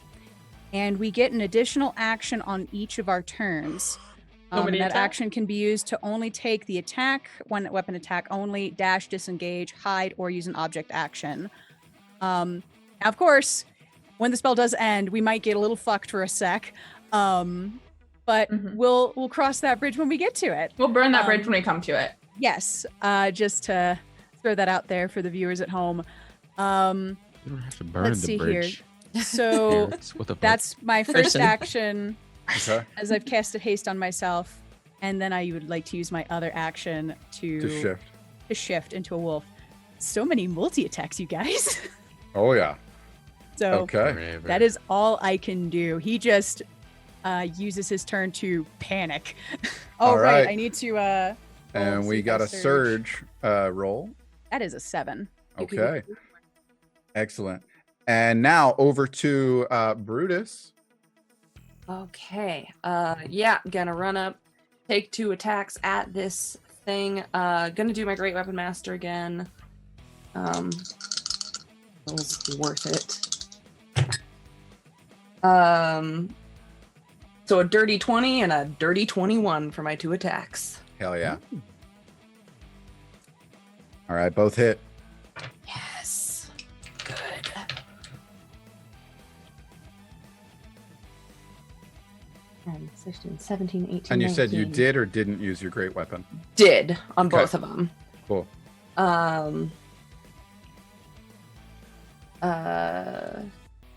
And we get an additional action on each of our turns. So many That attacks? action can be used to only take the attack, one weapon attack only, dash, disengage, hide, or use an object action. Now, of course, when the spell does end, we might get a little fucked for a sec. But Mhm. we'll cross that bridge when we get to it. We'll burn that bridge when we come to it. Yes, just to throw that out there for the viewers at home. You don't have to burn Let's the see here. bridge. So Terrence, what the fuck? that's my first Person. action Okay. as I've casted haste on myself, and then I would like to use my other action To shift. into a wolf. So many multi-attacks, you guys. Oh yeah. So Okay. Forever. that is all I can do. He just uses his turn to panic. Oh, All right. right. I need to. roll And see we if got I a surge roll. That is a 7. Okay. Excellent. And now over to Brutus. Okay. Yeah, gonna run up, take 2 attacks at this thing. Gonna do my Great Weapon Master again. It was worth it. So a dirty 20 and a dirty 21 for my 2 attacks. Hell yeah. All right, both hit. Yes. Good. And 16, 17, 18, And you said you 19. did or didn't use your great weapon. Did on Okay. both of them. Cool.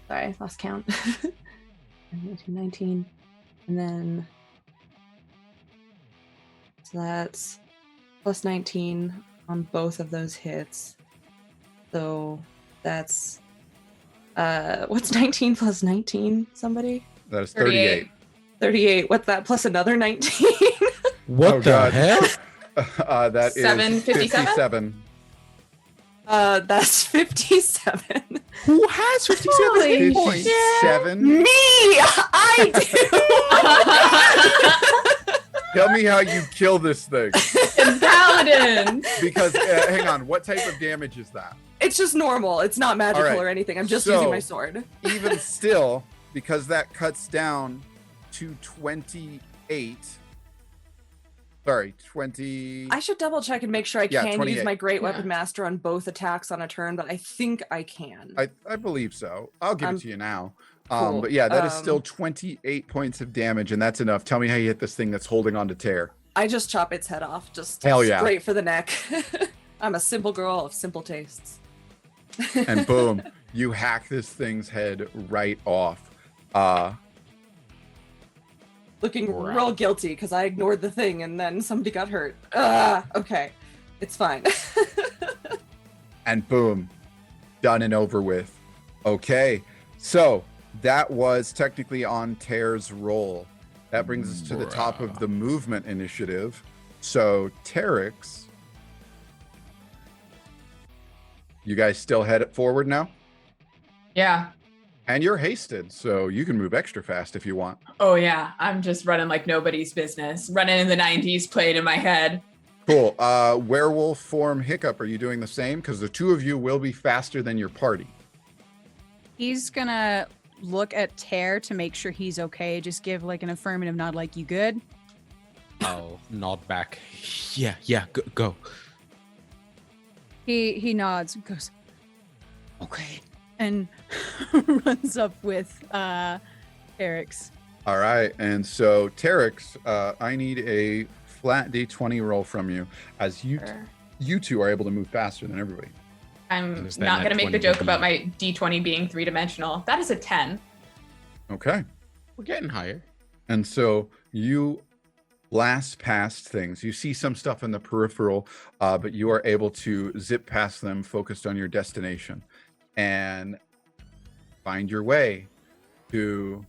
Sorry, lost count. 18, 19, and then so that's plus 19 on both of those hits. So that's what's 19 plus 19? Somebody? That is 38. 38. What's that plus another 19? What Oh, the God. hell? That is 757? 57. That's 57. Who has 57 Holy points? 57? Me! I do! Tell me how you kill this thing. And paladins. Because, hang on, what type of damage is that? It's just normal. It's not magical All right. or anything. I'm just So- using my sword. Even still, because that cuts down to 28. Sorry, 20. I should double check and make sure I Yeah, can 28. use my Great Weapon Yeah. Master on both attacks on a turn, but I think I can. I believe so. I'll give it to you now. cool. But yeah, that is still Um, 28 points of damage, and that's enough. Tell me how you hit this thing that's holding on to tear. I just chop its head off, just Hell yeah. straight for the neck. I'm a simple girl of simple tastes. And boom, you hack this thing's head right off. Looking Wow. real guilty because I ignored the thing and then somebody got hurt. Okay, it's fine. And boom, done and over with. Okay, so that was technically on Tear's roll. That brings us to the top of the movement initiative. So Terex, you guys still head it forward now? Yeah. And you're hasted, so you can move extra fast if you want. Oh yeah. I'm just running like nobody's business. Running in the 90s played in my head. Cool. Werewolf form Hiccup, are you doing the same? Because the two of you will be faster than your party. He's gonna look at Tear to make sure he's okay. Just give like an affirmative nod, like you good. I'll nod back. Yeah, go. He nods and goes, okay, and runs up with Eric's. All right, and so Terex, I need a flat D20 roll from you, as you two are able to move faster than everybody. I'm Understand not that going to make the 20 joke would about be- my D20 being 3-dimensional. That is a 10. Okay, We're getting higher. and so you blast past things. You see some stuff in the peripheral, but you are able to zip past them, focused on your destination, and find your way to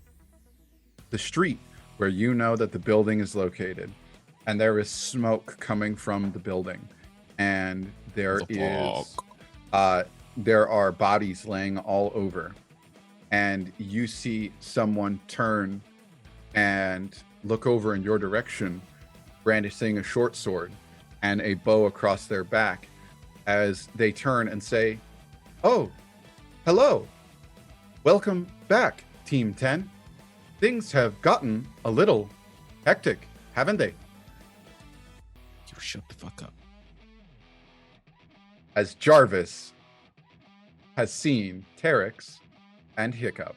the street where you know that the building is located. And there is smoke coming from the building, and there are bodies laying all over, and you see someone turn and look over in your direction, brandishing a short sword and a bow across their back as they turn and say, "Oh, hello. Welcome back, Team 10. Things have gotten a little hectic, haven't they?" You shut the fuck up. As Jarvis has seen Terex and Hiccup.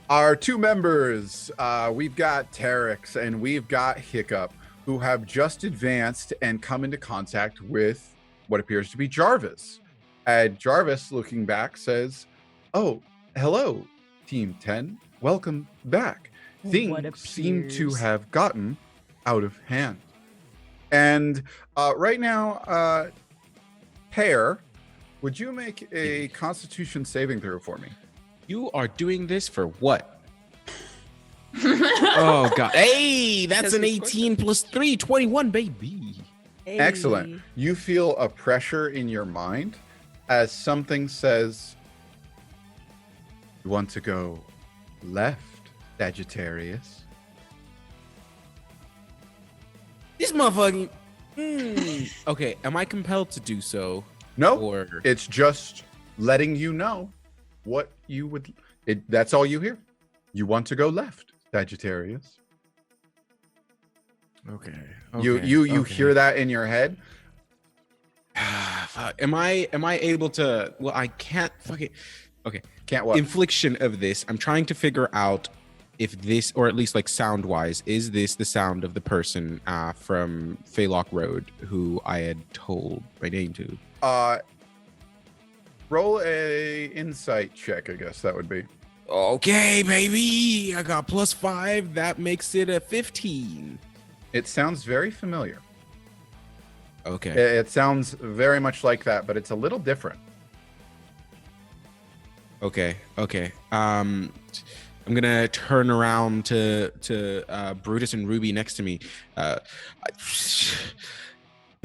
Our two members, we've got Terex and we've got Hiccup, who have just advanced and come into contact with what appears to be Jarvis. And Jarvis, looking back, says, "Oh, hello, Team 10. Welcome back. Things seem to have gotten out of hand." And right now, Pear, would you make a Constitution saving throw for me? You are doing this for what? Oh, God. Hey, that's an 18 plus 3, 21, baby. Hey. Excellent. You feel a pressure in your mind as something says, "You want to go left, Sagittarius?" This motherfucking... Okay, am I compelled to do so? No, Or... it's just letting you know what you would. That's all you hear. You want to go left, Sagittarius. Okay. You hear that in your head. Fuck. Am I able to... Well, I can't fucking... Okay. Can't what? Infliction of this. I'm trying to figure out if this, or at least like sound wise, is this the sound of the person from Faylock Road who I had told my name to? Roll a insight check, I guess that would be. Okay, baby. I got +5. That makes it a 15. It sounds very familiar. Okay. It sounds very much like that, but it's a little different. Okay. I'm gonna turn around to Brutus and Ruby next to me. The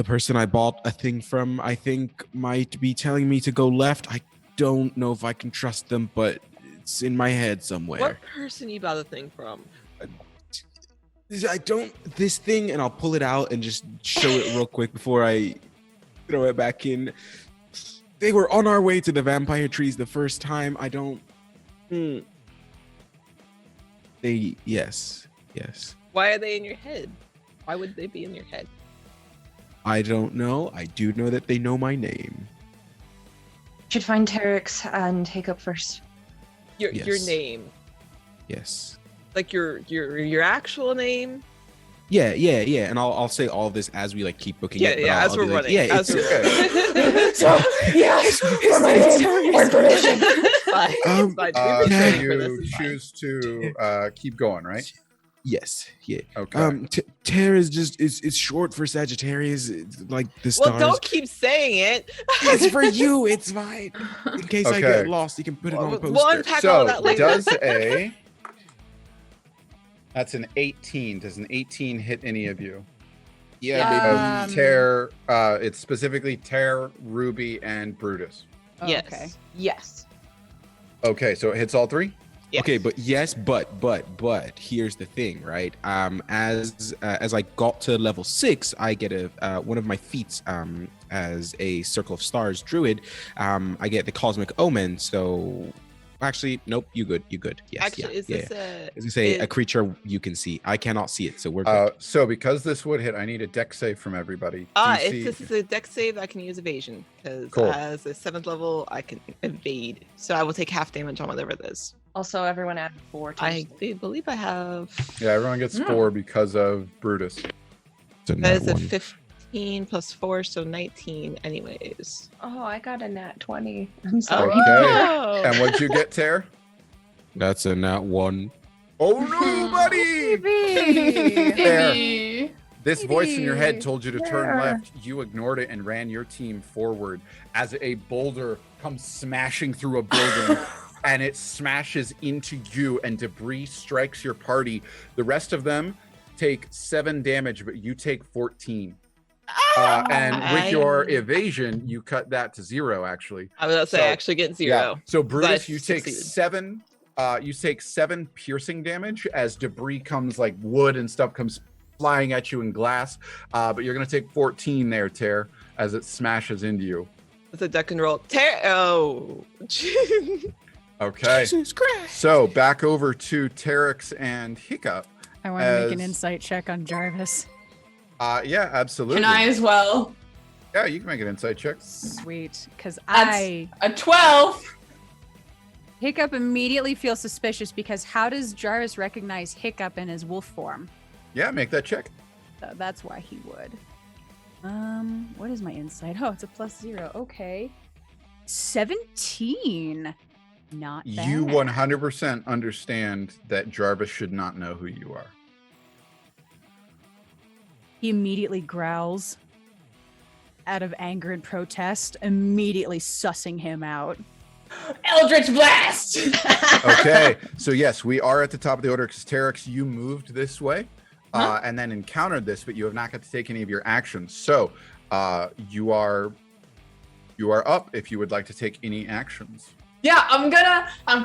person I bought a thing from, I think, might be telling me to go left. I don't know if I can trust them, but it's in my head somewhere. What person you bought the thing from? This thing, and I'll pull it out and just show it real quick before I throw it back in. They were on our way to the vampire trees the first time. Yes. Why are they in your head? Why would they be in your head? I don't know. I do know that they know my name. Should find Terex and Hiccup first. Your Yes. name, Yes. like your actual name. Yeah. And I'll say all of this as we like keep booking it. but As I'll we're be like, running. Yeah, as it's we're running. So, yes, for my name or permission. Fine, it's fine. So We've been training for this. you It's fine. choose to keep going, right? Yes. Yeah. Okay. Terra is just it's short for Sagittarius. It's like the stars. Well, don't keep saying it. It's for you. It's fine. In case I Okay. get lost, you can put it on a poster. We'll unpack all So that later. that's an 18. Does an 18 hit any of you? Yeah, baby. Tear. It's specifically Tear, Ruby, and Brutus. Oh, Yes. Okay. Yes. Okay, so it hits all three. Yes. Okay, but here's the thing, right? As I got to level 6, I get a one of my feats as a Circle of Stars druid. I get the Cosmic Omen. So actually, nope, you good. Yes, Actually, is this a? As I say, a is- creature you can see. I cannot see it, so we're good. So because this would hit, I need a deck save from everybody. If DC this is a deck save, I can use evasion because Cool. as a 7th level, I can evade. So I will take half damage on whatever it is. Also, everyone add 4 to I believe I have. Yeah, everyone gets 4 because of Brutus. So That is a one. 15 plus 4, so 19 anyways. Oh, I got a nat 20. I'm sorry. Okay. Oh. And what'd you get, Tear? That's a nat 1. Oh no, buddy! Baby. This voice in your head Baby. told you to turn Yeah. left. You ignored it and ran your team forward as a boulder comes smashing through a building and it smashes into you and debris strikes your party. The rest of them take 7 damage, but you take 14. And with your evasion, you cut that to 0, actually. I was about to say, So, I actually get 0. So Brutus, I you take succeeded. 7 piercing damage as debris comes, like wood and stuff comes flying at you in glass. But you're going to take 14 there, Tear, as it smashes into you. It's a duck and roll. Oh. Okay. Jesus Christ. So back over to Terex and Hiccup. I want to make an As- insight check on Jarvis. Yeah, absolutely. Can I as well? Yeah, you can make an insight check. Sweet, because That's a 12. Hiccup immediately feels suspicious because how does Jarvis recognize Hiccup in his wolf form? Yeah, make that check. So that's why he would. What is my insight? Oh, it's a +0. Okay. 17. Not bad. You 100% understand that Jarvis should not know who you are. He immediately growls out of anger and protest, immediately sussing him out. Eldritch Blast! Okay, so yes, we are at the top of the order because Terex, you moved this way and then encountered this, but you have not got to take any of your actions. So you are up if you would like to take any actions. Yeah, my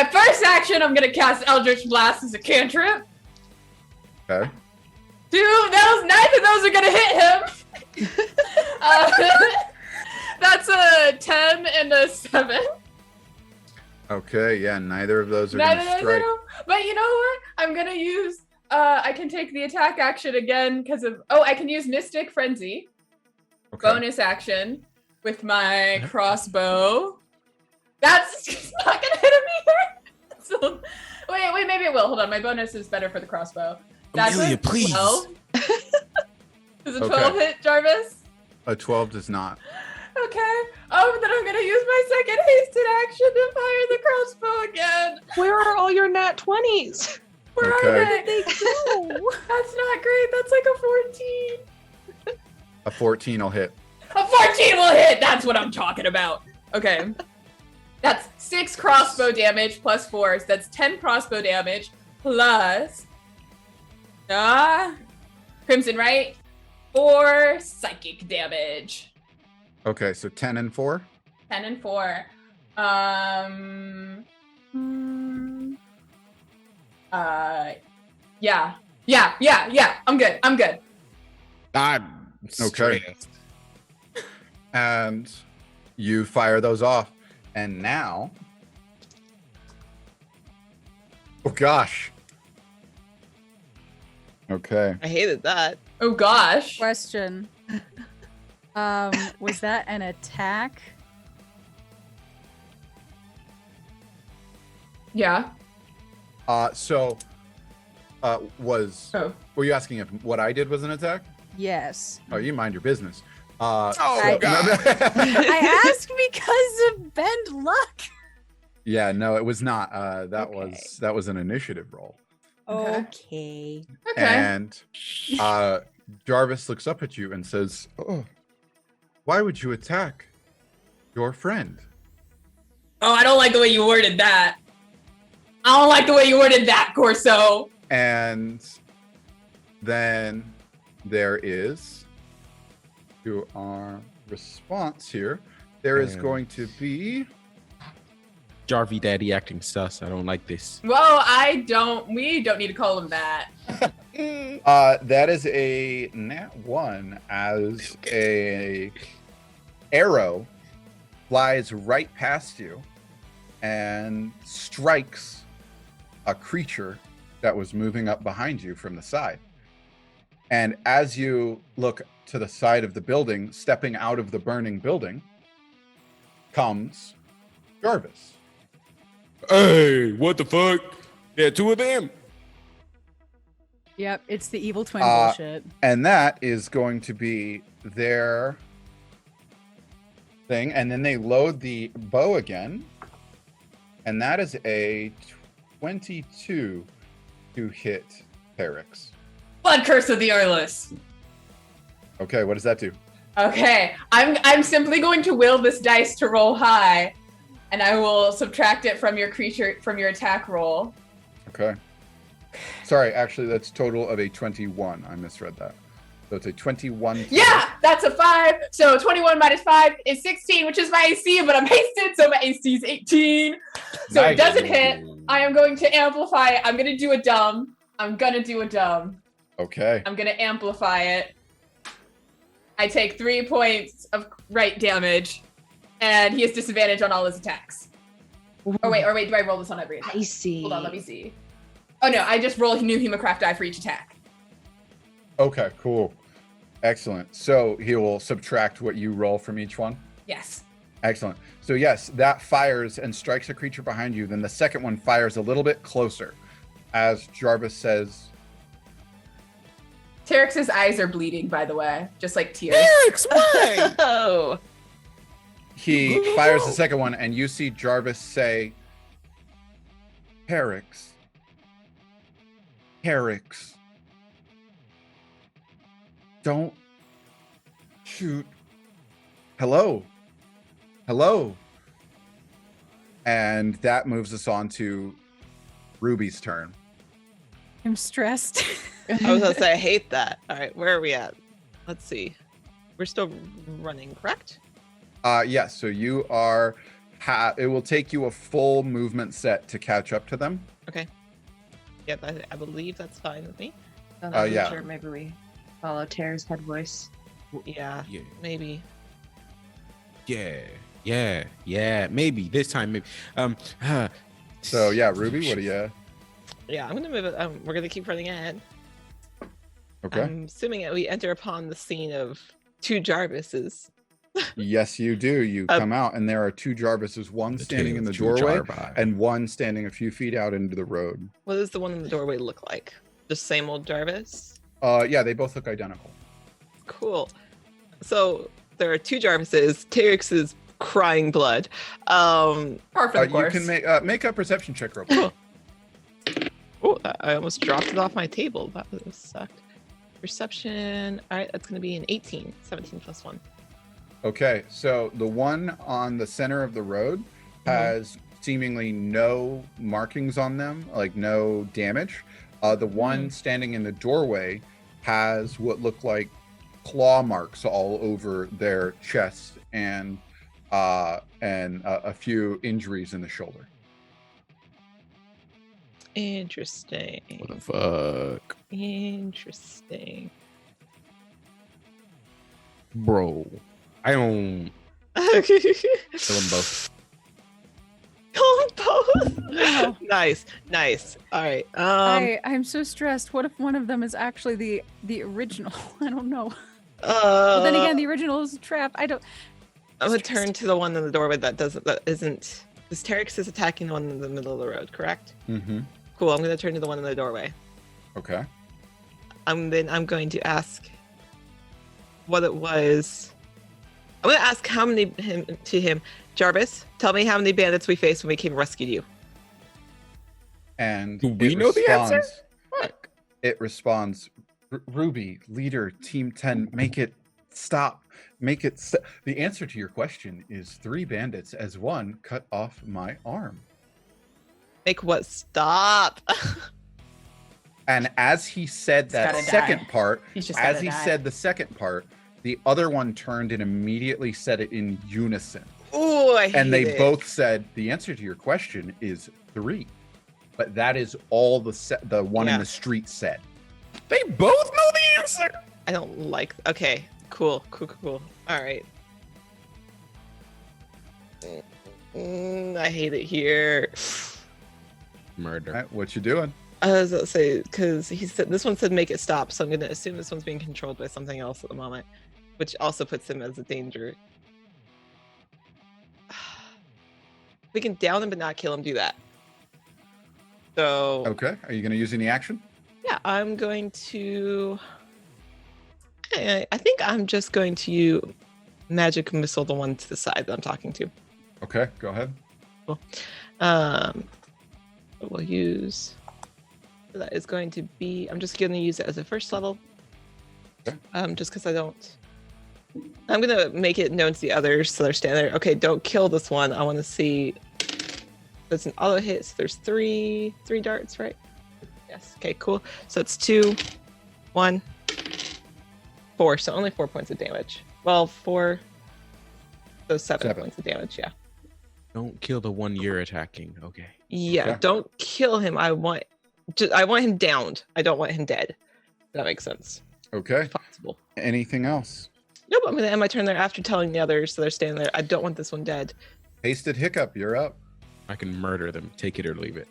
first action, I'm gonna cast Eldritch Blast as a cantrip. Okay. Neither of those are gonna hit him. That's a 10 and a 7. Okay, yeah, neither of those are Neither going of to those strike. But you know what? I'm gonna use. I can take the attack action again because of. Oh, I can use Mystic Frenzy. Okay. Bonus action with my crossbow. That's not gonna hit him either. So, wait, maybe it will. Hold on, my bonus is better for the crossbow. That's Amelia, a please. 12. Does a 12 Okay. hit, Jarvis? A 12 does not. Okay. Oh, then I'm gonna use my second hasted action to fire the crossbow again. Where are all your nat 20s? Where Okay. are they? That's not great. That's like a 14. A 14 will hit. A 14 will hit. That's what I'm talking about. Okay. That's 6 crossbow damage plus 4. So that's 10 crossbow damage plus Crimson, right? 4 psychic damage. Okay, so 10 and 4. 10 and 4. Yeah. I'm good. I'm Okay. stressed. And you fire those off. And now. Oh, gosh. Okay. I hated that. Oh gosh. Question. Was that an attack? Yeah. Was. Oh. Were you asking if what I did was an attack? Yes. Oh, you mind your business. Oh, I- God. I asked because of bend luck. Yeah, no, it was not. That Okay. was an initiative roll. Okay. Okay. And Jarvis looks up at you and says, "Oh, why would you attack your friend?" Oh, I don't like the way you worded that. I don't like the way you worded that, Corso. And then there is, to our response here, there is And- going to be. Jarvie Daddy acting sus. I don't like this. Well, we don't need to call him that. That is a nat 1 as a arrow flies right past you and strikes a creature that was moving up behind you from the side. And as you look to the side of the building, stepping out of the burning building, comes Jarvis. Hey, what the fuck? Yeah, 2 of them. Yep, it's the evil twin Uh, bullshit. And that is going to be their thing. And then they load the bow again. And that is a 22 to hit Perix. Blood Curse of the Earless. Okay, what does that do? Okay, I'm simply going to will this dice to roll high, and I will subtract it from your attack roll. Okay. Sorry, actually, that's total of a 21. I misread that. So it's a 21. Yeah, that's a 5. So 21 minus 5 is 16, which is my AC, but I'm hasted, so my AC is 18. So it Nice. doesn't hit. I am going to amplify it. I'm gonna do a dumb. Okay. I'm going to amplify it. I take 3 points of right damage, and he has disadvantage on all his attacks. Or wait, do I roll this on every attack? I see. Hold on, let me see. Oh no, I just roll a new Hemocraft die for each attack. Okay, cool. Excellent. So he will subtract what you roll from each one? Yes. Excellent. So yes, that fires and strikes a creature behind you. Then the second one fires a little bit closer. As Jarvis says, Terex's eyes are bleeding, by the way, just like tears. Terex, why? Oh. he fires the second one, and you see Jarvis say, Herix. Don't shoot. Hello. And that moves us on to Ruby's turn. I'm stressed. I was gonna say I hate that. All right, where are we at? Let's see. We're still running, correct? Yes. So you are. It will take you a full movement set to catch up to them. Okay. Yep, I believe that's fine with me. Yeah. Sure, maybe we follow Tara's head voice. Yeah, Yeah. maybe. Yeah. Maybe this time. Maybe. So yeah, Ruby, what do you? Yeah, I'm gonna move it. We're gonna keep running ahead. Okay. I'm assuming that we enter upon the scene of 2 Jarvises. Yes, you do. You come out, and there are 2 Jarvises, one standing in the doorway and one standing a few feet out into the road. What does the one in the doorway look like? Just same old Jarvis? Yeah, they both look identical. Cool. So there are 2 Jarvises. Terex is crying blood. Perfect, of You course. can make a perception check real quick. Oh, I almost dropped it off my table. That sucked. Perception. All right, that's going to be an 18. 17 plus 1. Okay, so the one on the center of the road has seemingly no markings on them, like no damage. The one standing in the doorway has what look like claw marks all over their chest and a few injuries in the shoulder. Interesting. What the fuck, Interesting. bro? I don't Kill kill them both. them both. Wow. Nice. All right. I'm so stressed. What if one of them is actually the original? I don't know. But then again, the original is a trap. I don't. I'm gonna turn to the one in the doorway that isn't. This Terex is attacking the one in the middle of the road, correct? Mm-hmm. Cool. I'm gonna turn to the one in the doorway. Okay. I'm going to ask what it was. I'm gonna ask how many to him. Jarvis, tell me how many bandits we faced when we came and rescued you. And Do we it know the answer? responds- Fuck. It responds, Ruby, leader, Team 10, make it stop. The answer to your question is 3 bandits as one cut off my arm. Make what stop? And as he said that gotta second die. part, He's just as gotta he die. said the second part, the other one turned and immediately said it in unison. Ooh, I hate And they it. both said the answer to your question is 3. But that is all the one Yeah. in the street said. They both know the answer. I don't like. Okay, cool. All right. I hate it here. Murder. All right, what you doing? I was gonna say because he said this one said make it stop, so I'm gonna assume this one's being controlled by something else at the moment, which also puts him as a danger. We can down him but not kill him. Do that. So Okay. Are you going to use any action? yeah, I'm going to. I think I'm just going to magic missile the one to the side that I'm talking to. Okay, go ahead. We'll use. So that is going to be. I'm just going to use it as a first level. Okay. Just because I don't. I'm going to make it known to the others so they're standing there. Okay, don't kill this one. I want to see. That's an auto hit. So there's three darts, right? Yes. Okay, cool. So it's 2, 1, 4. So only 4 points of damage. Well, 4. So 7 7. points of damage. Yeah. Don't kill the one you're attacking. Okay. Yeah, Okay. don't kill him. I want him downed. I don't want him dead. That makes sense. Okay. Possible. Anything else? Nope, I'm gonna end my turn there after telling the others, so they're standing there. I don't want this one dead. Hasted Hiccup, you're up. I can murder them. Take it or leave it.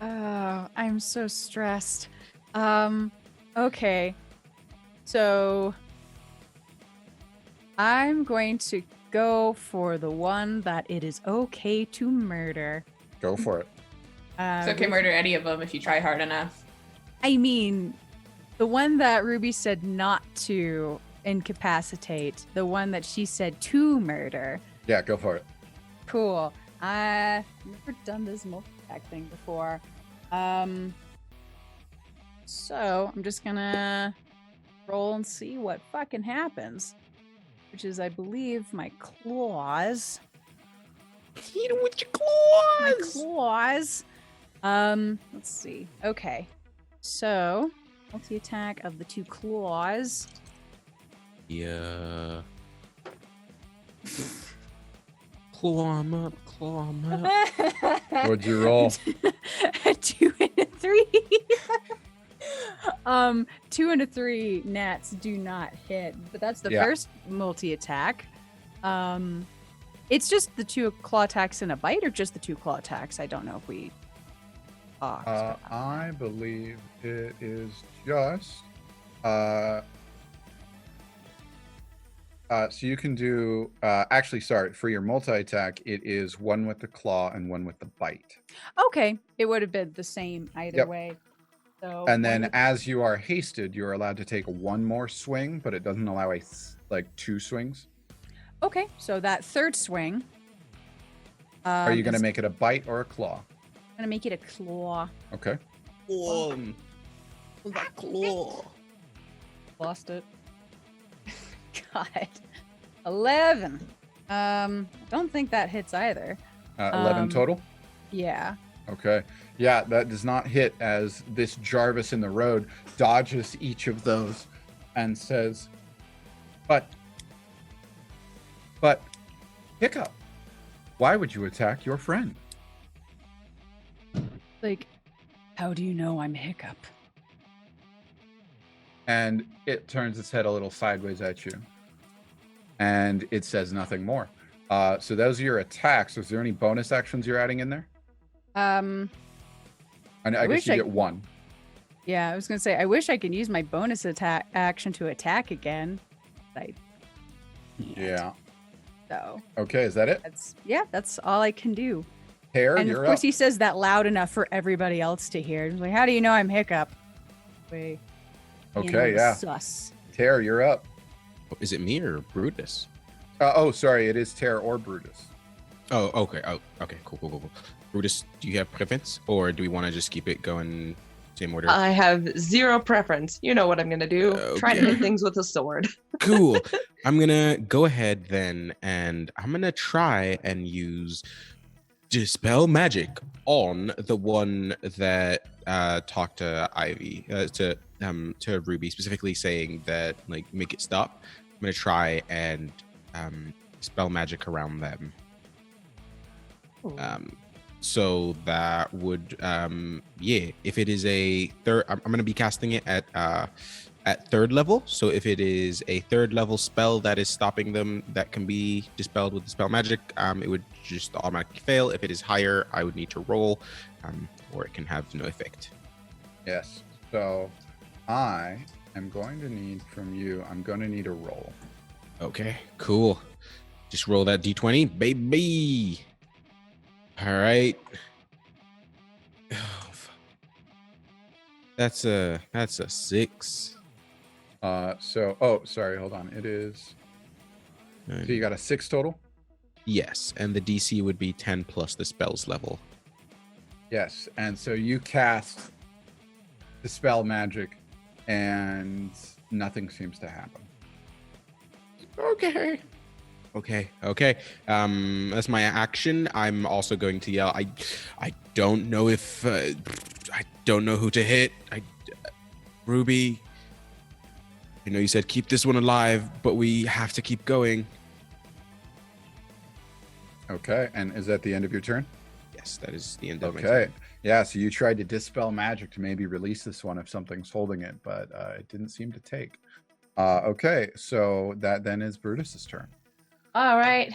Oh, I'm so stressed. Okay. So I'm going to go for the one that it is okay to murder. Go for it. It's okay, murder any of them if you try hard enough. I mean, the one that Ruby said not to incapacitate, the one that she said to murder. Yeah, go for it. Cool. I've never done this multi-attack thing before. So I'm just gonna roll and see what fucking happens. Which is, I believe, my claws. Hit him with your My claws. claws. Let's see. Okay. So, multi-attack of the 2 claws. Yeah. Claw him up. Claw him up. What'd you roll? A 2 and a 3. 2 and a 3 nats do not hit, but that's the Yeah. first multi-attack. It's just the 2 claw attacks and a bite, or just the 2 claw attacks? I don't know if we talked about that. I believe it is just. So you can do. Actually, sorry. For your multi-attack, it is one with the claw and one with the bite. Okay, it would have been the same either Yep. way. So And then, one with- as you are hasted, you're allowed to take one more swing, but it doesn't allow like 2 swings. okay, so that third swing. Are you going to is make it a bite or a claw? gonna make it a claw. Okay. That claw. Lost it. God. 11. Don't think that hits either. 11 total. Yeah. Okay. Yeah, that does not hit, as this Jarvis in the road dodges each of those and says, But, Hiccup, why would you attack your friend? Like, how do you know I'm Hiccup? And it turns its head a little sideways at you. And it says nothing more. So those are your attacks. Was there any bonus actions you're adding in there? Um, I guess wish you I- get one. yeah, I was gonna say I wish I could use my bonus attack action to attack again. But I can't. Yeah. So Okay, is that it? that's all I can do. Hair, And of you're course up. he says that loud enough for everybody else to hear. He's like, how do you know I'm Hiccup? Wait. Okay, yeah. Sus. Tear, you're up. Is it me or Brutus? Sorry, it is Tear or Brutus. Oh, okay. Oh, okay. Cool. Brutus, do you have preference, or do we want to just keep it going same order? I have 0 preference. You know what I'm gonna do. Try to Okay. hit things with a sword. Cool. I'm gonna go ahead then, and I'm gonna try and use Dispel Magic on the one that talked to Ivy, to Ruby, specifically saying that, like, make it stop. I'm gonna try and spell magic around them. So that would if it is a third, I'm going to be casting it at third level. So if it is a third level spell that is stopping them, that can be dispelled with dispel magic, it would just automatically fail. If it is higher, I would need to roll, or it can have no effect. Yes. So I am going to need from you, I'm going to need a roll. Okay, cool. Just roll that d20, baby. All right. Oh, fuck. That's a 6. Sorry, hold on. It is, so you got a 6 total? Yes, and the DC would be 10 plus the spell's level. Yes. And so you cast Dispel Magic and nothing seems to happen. Okay. That's my action. I'm also going to yell. I don't know if I don't know who to hit. Ruby, you know, you said keep this one alive, but we have to keep going. Okay. And is that the end of your turn? Yes, that is the end of my Okay. turn. Yeah, so you tried to dispel magic to maybe release this one if something's holding it, but it didn't seem to take. Okay, so that then is Brutus's turn. All right.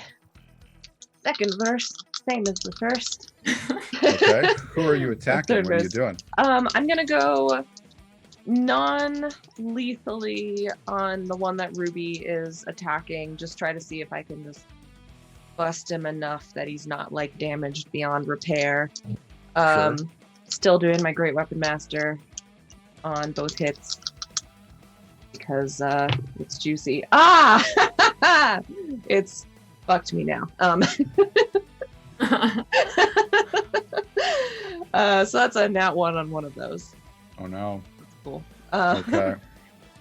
Second verse, same as the first. Okay. Who are you attacking? third What are you verse. doing? I'm gonna go non-lethally on the one that Ruby is attacking. Just try to see if I can just bust him enough that he's not like damaged beyond repair. Sure. Still doing my Great Weapon Master on both hits because it's juicy. Ah, it's fucked me now. So that's a nat 1 on one of those. Oh no. That's cool. Okay.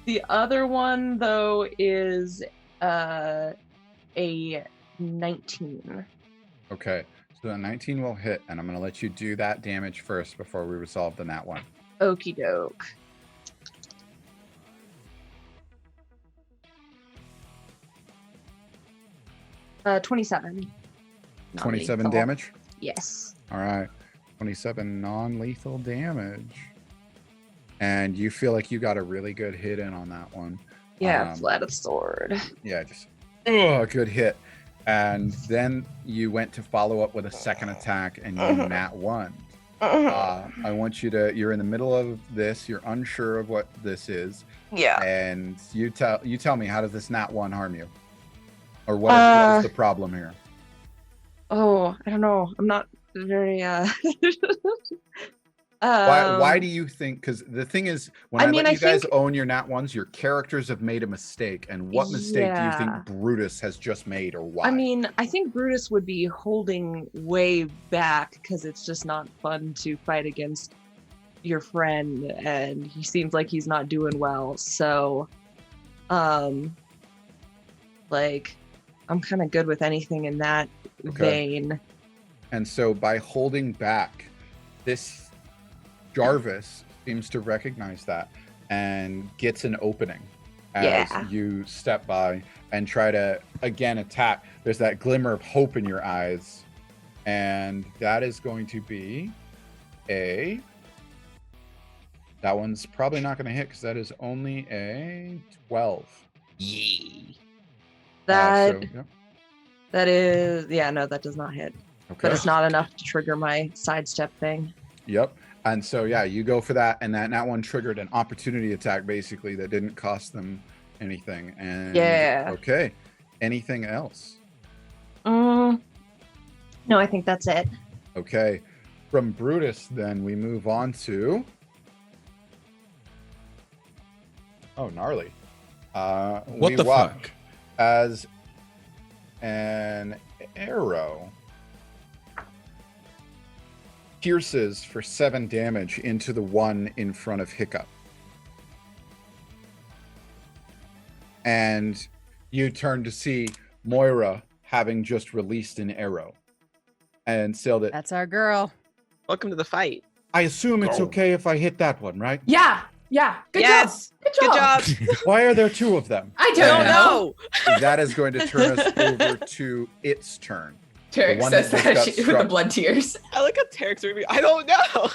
The other one though is a 19. Okay. So the 19 will hit, and I'm going to let you do that damage first before we resolve the nat 1. Okie doke. Uh, 27. 27 Non-lethal. damage? Yes. All right. 27 non-lethal damage. And you feel like you got a really good hit in on that one. Yeah, flat of sword. Yeah, just good hit. And then you went to follow up with a second attack and you nat 1. I want you to, you're in the middle of this, you're unsure of what this is. Yeah. And you tell me, how does this nat 1 harm you? Or what is the problem here? Oh, I don't know. I'm not very Why do you think? Because the thing is, when I let you guys think, own your nat 1s, your characters have made a mistake. And what mistake do you think Brutus has just made, or why? I mean, I think Brutus would be holding way back because it's just not fun to fight against your friend, and he seems like he's not doing well. So, like, I'm kind of good with anything in that vein. And so by holding back, this Jarvis seems to recognize that and gets an opening as you step by and try to again attack. There's that glimmer of hope in your eyes, and that is going to be that one's probably not going to hit because that is only a 12. Yee. That is, no, that does not hit. Okay. But it's not enough to trigger my sidestep thing. Yep. And so, you go for that, and that one triggered an opportunity attack, basically, that didn't cost them anything. And okay. Anything else? No, I think that's it. Okay. From Brutus, then, we move on to... Oh, gnarly. What the fuck? As an arrow pierces for 7 damage into the one in front of Hiccup. And you turn to see Moira having just released an arrow and sailed it. That's our girl. Welcome to the fight. I assume it's okay if I hit that one, right? Yeah. Good job. Good job. Why are there 2 of them? I don't know. That is going to turn us over to its turn. Tarek says that with the blood tears. I look at Tarek's review. I don't know.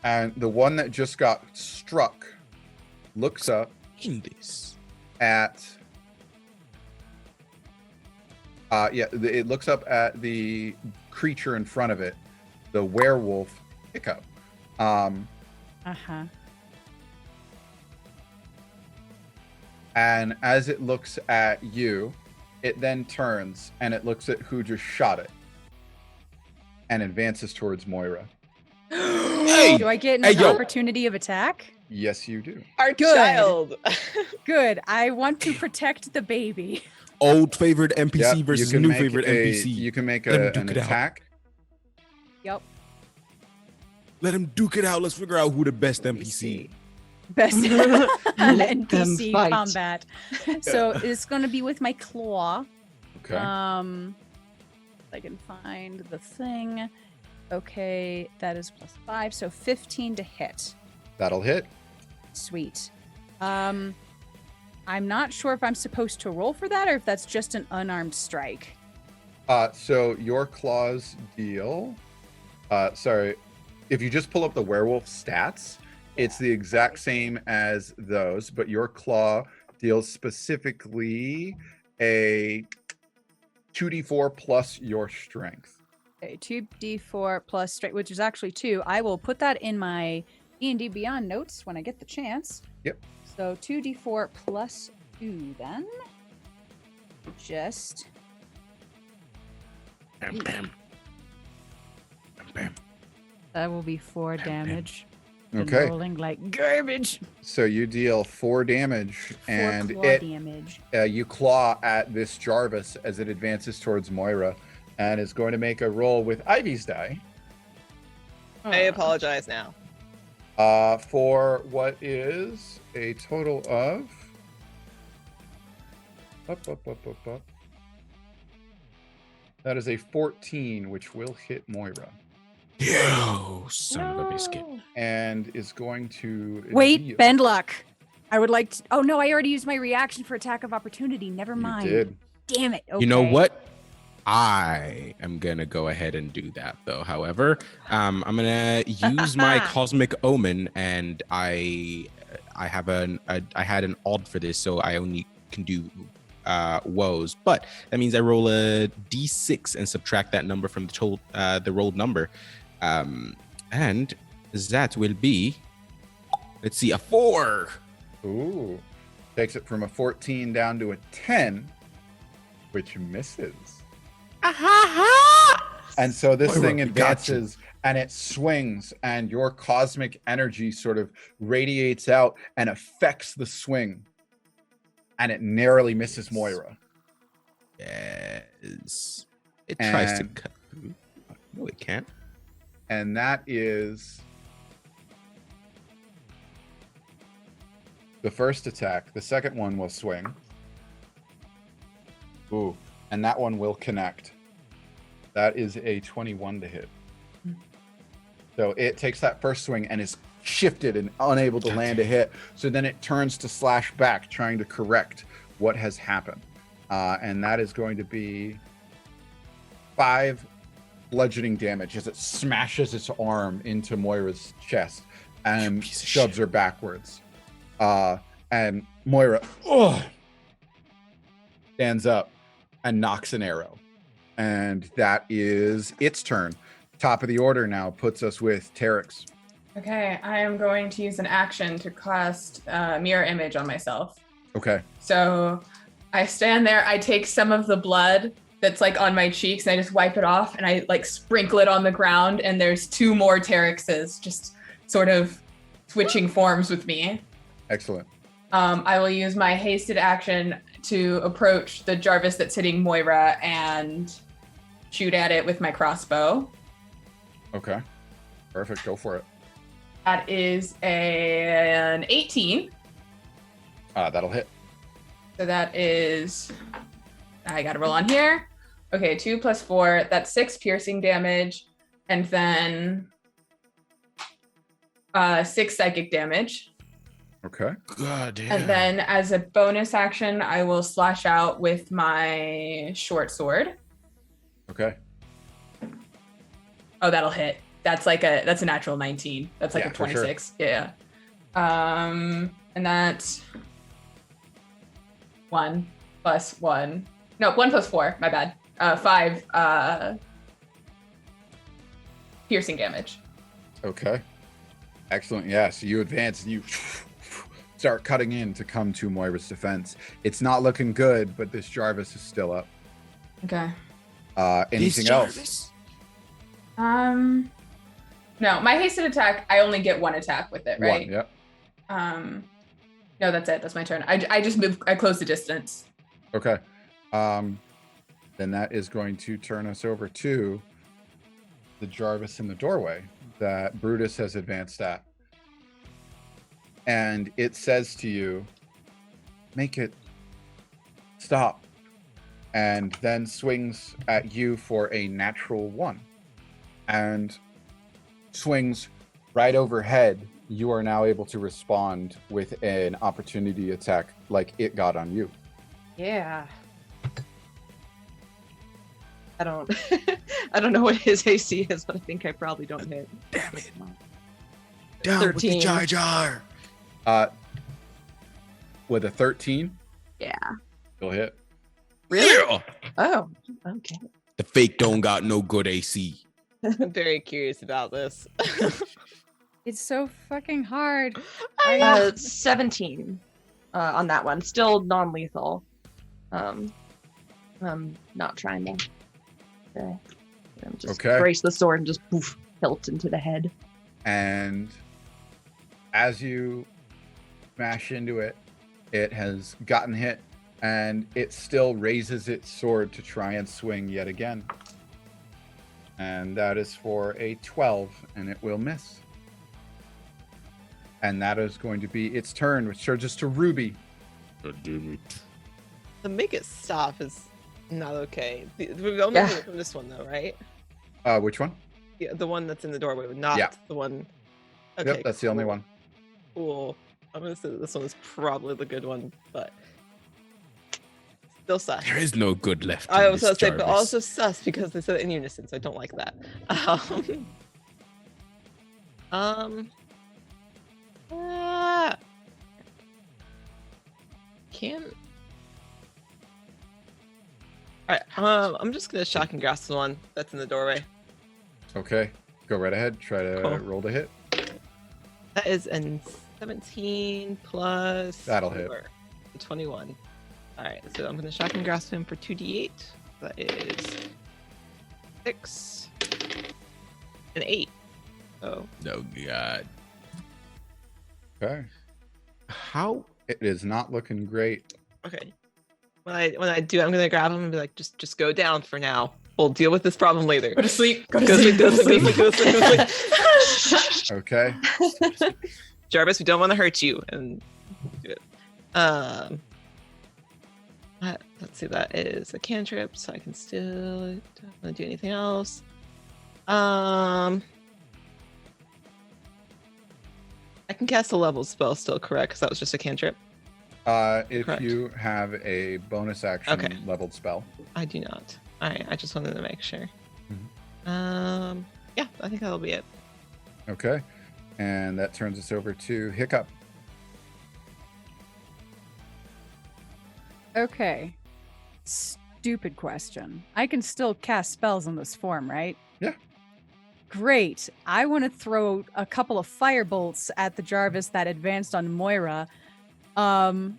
And the one that just got struck looks up at it looks up at the creature in front of it, the werewolf Hiccup. And as it looks at you, it then turns and it looks at who just shot it and advances towards Moira. Hey, do I get an opportunity of attack? Yes, you do. Our child. Good. I want to protect the baby. Old favorite NPC versus new favorite NPC. You can make an attack. Yep. Let him duke it out. Let's figure out who the best NPC. Best NPC fight. combat. So it's going to be with my claw. Okay. I can find the thing. Okay, that is +5, so 15 to hit. That'll hit. Sweet. I'm not sure if I'm supposed to roll for that or if that's just an unarmed strike. So your claws deal. Sorry, if you just pull up the werewolf stats, it's the exact same as those, but your claw deals specifically a 2d4 plus your strength. Okay, 2d4 plus straight, which is actually 2. I will put that in my D&D Beyond notes when I get the chance. Yep. So 2d4 plus 2 then. Just... Bam, bam. Bam, bam. That will be 4 damage. Been Okay. rolling like garbage. So you deal 4 damage, 4 and claw damage. you claw at this Jarvis as it advances towards Moira, and is going to make a roll with Ivy's die. I apologize now. For what is a total of up. That is a 14, which will hit Moira, Yo, son of a biscuit. and is going to Wait, deal- bend luck. I would like to... Oh, no, I already used my reaction for attack of opportunity. Never You mind. did. Damn it. Okay. You know what? I am gonna go ahead and do that though. However, I'm gonna use my cosmic omen, and I had an odd for this, so I only can do woes. But that means I roll a d6 and subtract that number from the rolled number, and that will be, let's see, a 4. Ooh, takes it from a 14 down to a 10, which misses. And so this Moira, thing we got you. advances and it swings, and your cosmic energy sort of radiates out and affects the swing, and it narrowly misses Moira. Yes. It tries to And- cut through. No, it can't. And that is the first attack. The second one will swing. Ooh, and that one will connect. That is a 21 to hit. So it takes that first swing and is shifted and unable to land a hit. So then it turns to slash back, trying to correct what has happened. And that is going to be 5 bludgeoning damage as it smashes its arm into Moira's chest and piece of shoves shit. her backwards. And Moira stands up and knocks an arrow. And that is its turn. Top of the order now puts us with Terex. Okay, I am going to use an action to cast mirror image on myself. Okay. So I stand there, I take some of the blood that's like on my cheeks, and I just wipe it off, and I like sprinkle it on the ground, and there's 2 more Terexes just sort of switching forms with me. Excellent. I will use my hasted action to approach the Jarvis that's hitting Moira and shoot at it with my crossbow. Okay. Perfect. Go for it. That is an 18. That'll hit. So that is, I got to roll on here. Okay, 2 plus 4, that's 6 piercing damage, and then 6 psychic damage. Okay. God damn. And then as a bonus action, I will slash out with my short sword. Okay. Oh, that'll hit. That's a natural 19. That's like Yeah, a for sure. 26. Yeah. And that's 1 plus 1. No, 1 plus 4. My bad. 5 piercing damage. Okay. Excellent. Yeah. So you advance and you start cutting in to come to Moira's defense. It's not looking good, but this Jarvis is still up. Okay. Anything else? No, my hasted attack, I only get 1 attack with it, right? One. Yep. No, that's it. That's my turn. I just moved. I closed the distance. Okay. Then that is going to turn us over to the Jarvis in the doorway that Brutus has advanced at. And it says to you, make it stop. And then swings at you for a natural 1. And swings right overhead. You are now able to respond with an opportunity attack like it got on you. Yeah. I don't I don't know what his AC is, but I think I probably don't hit. Damn it. Down with the 13. Jar Jar. With a 13, Yeah. you'll hit. Really? Yeah. Oh, okay. The fake don't got no good AC. I'm very curious about this. It's so fucking hard. 17 on that one. Still non-lethal. I'm not trying to just Okay. brace the sword and just poof, hilt into the head. And as you smash into it, it has gotten hit, and it still raises its sword to try and swing yet again. And that is for a 12, and it will miss. And that is going to be its turn, which charges to Ruby. The make it stop is not okay. We only Yeah. hear it from this one though, right? Which one? Yeah, the one that's in the doorway, not Yeah. the one. Okay, Yep, that's the only cool. one. Cool. I'm gonna say that this one is probably the good one, but still sus. There is no good left. I in was this gonna say, but Jarvis. also sus because they said it in unison, so I don't like that. Can. Alright, I'm just gonna shock and grasp the one that's in the doorway. Okay, go right ahead. Try to Cool. roll to hit. That is an 17 plus. That'll hit. 4, 21. Alright, so I'm gonna shock and grasp him for 2d8. That is 6 and 8. Oh, No God. Okay. How? It is not looking great. okay. When I do, I'm gonna grab him and be like, just go down for now. We'll deal with this problem later. Go to sleep. Go to Go sleep. sleep, go sleep, go sleep, go sleep, go sleep. Okay. Jarvis, we don't want to hurt you. And do it. Let's see, that is a cantrip, so I can still don't want to do anything else. I can cast a level spell still, correct? Because that was just a cantrip. If Correct. you have a bonus action Okay. leveled spell. I do not. All right, I just wanted to make sure. Mhm. Yeah, I think that'll be it. Okay. And that turns us over to Hiccup. Okay. Stupid question. I can still cast spells in this form, right? Yeah. Great. I want to throw a couple of fire bolts at the Jarvis that advanced on Moira. Go right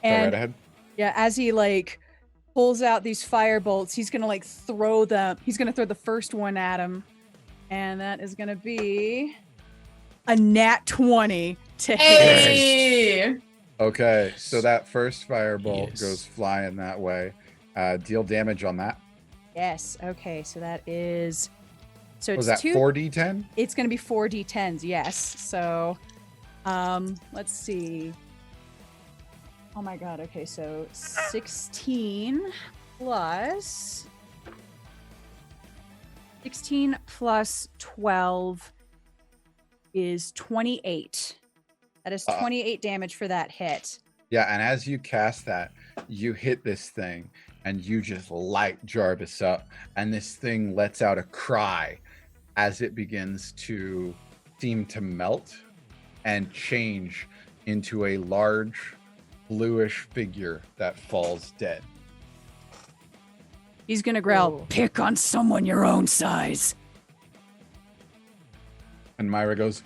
And ahead. yeah, as he like pulls out these fire bolts, he's gonna like throw them. He's gonna throw the first one at him, and that is gonna be a nat 20 to hit. Hey! Okay. So that first firebolt Yes. goes flying that way. Deal damage on that. Yes. Okay. So that is. So Was it's that two. 4d10? It's gonna be 4d10s. Yes. So, let's see. Oh my god. Okay. So 16 plus 12 is 28. That is 28 damage for that hit. Yeah. And as you cast that, you hit this thing and you just light Jarvis up. And this thing lets out a cry as it begins to seem to melt and change into a large bluish figure that falls dead. He's gonna growl, Ooh. pick on someone your own size. And Myra goes,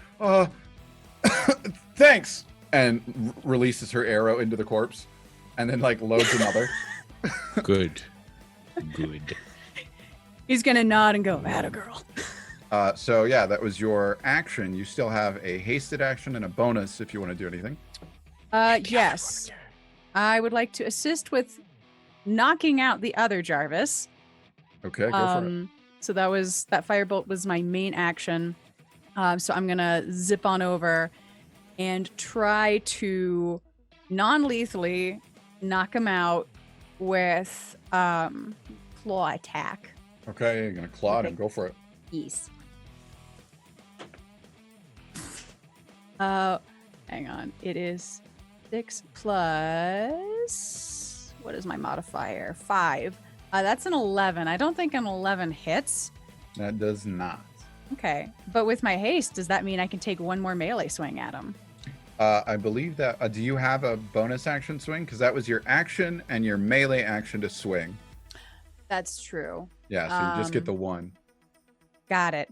thanks, and releases her arrow into the corpse, and then like loads another. Good. Good. He's gonna nod and go, atta girl. So yeah, that was your action. You still have a hasted action and a bonus if you want to do anything. Yes. I would like to assist with knocking out the other Jarvis. Okay, go for it. So that firebolt was my main action. So I'm gonna zip on over and try to non-lethally knock him out with claw attack. Okay, you're gonna claw at him. okay. Go for it. Yes. Hang on. It is 6 plus. What is my modifier? 5. That's an 11. I don't think an 11 hits. That does not. Okay. But with my haste, does that mean I can take one more melee swing at him? I believe that. Do you have a bonus action swing? Because that was your action and your melee action to swing. That's true. Yeah, so you just get the one. Got it.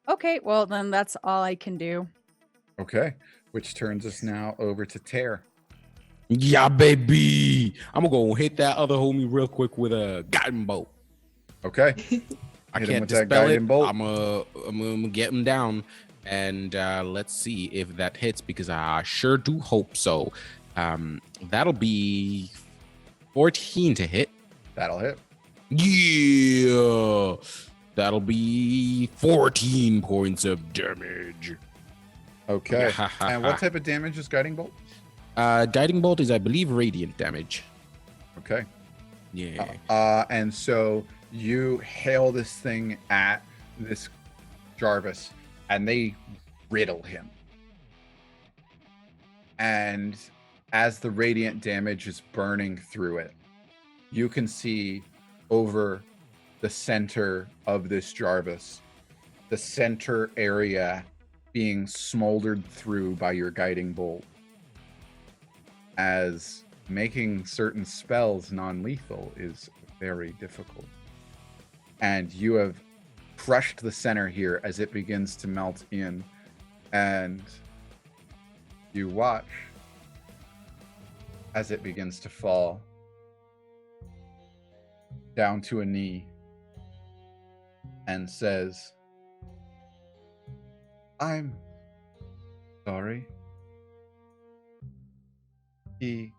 Okay, well, then that's all I can do. Okay, which turns us now over to Tear. Yeah, baby. I'm gonna go hit that other homie real quick with a guiding bolt. Okay. I Hit him can't with that dispel it. guiding bolt. I'm gonna get him down, and let's see if that hits because I sure do hope so. That'll be 14 to hit. That'll hit. Yeah, that'll be 14 points of damage. Okay. And what type of damage is guiding bolt? Guiding bolt is, I believe, radiant damage. Okay. Yeah. And so you hail this thing at this Jarvis, and they riddle him. And as the radiant damage is burning through it, you can see over the center of this Jarvis, the center area being smoldered through by your guiding bolt, as making certain spells non-lethal is very difficult. And you have crushed the center here as it begins to melt in, and you watch as it begins to fall down to a knee and says, "I'm sorry. He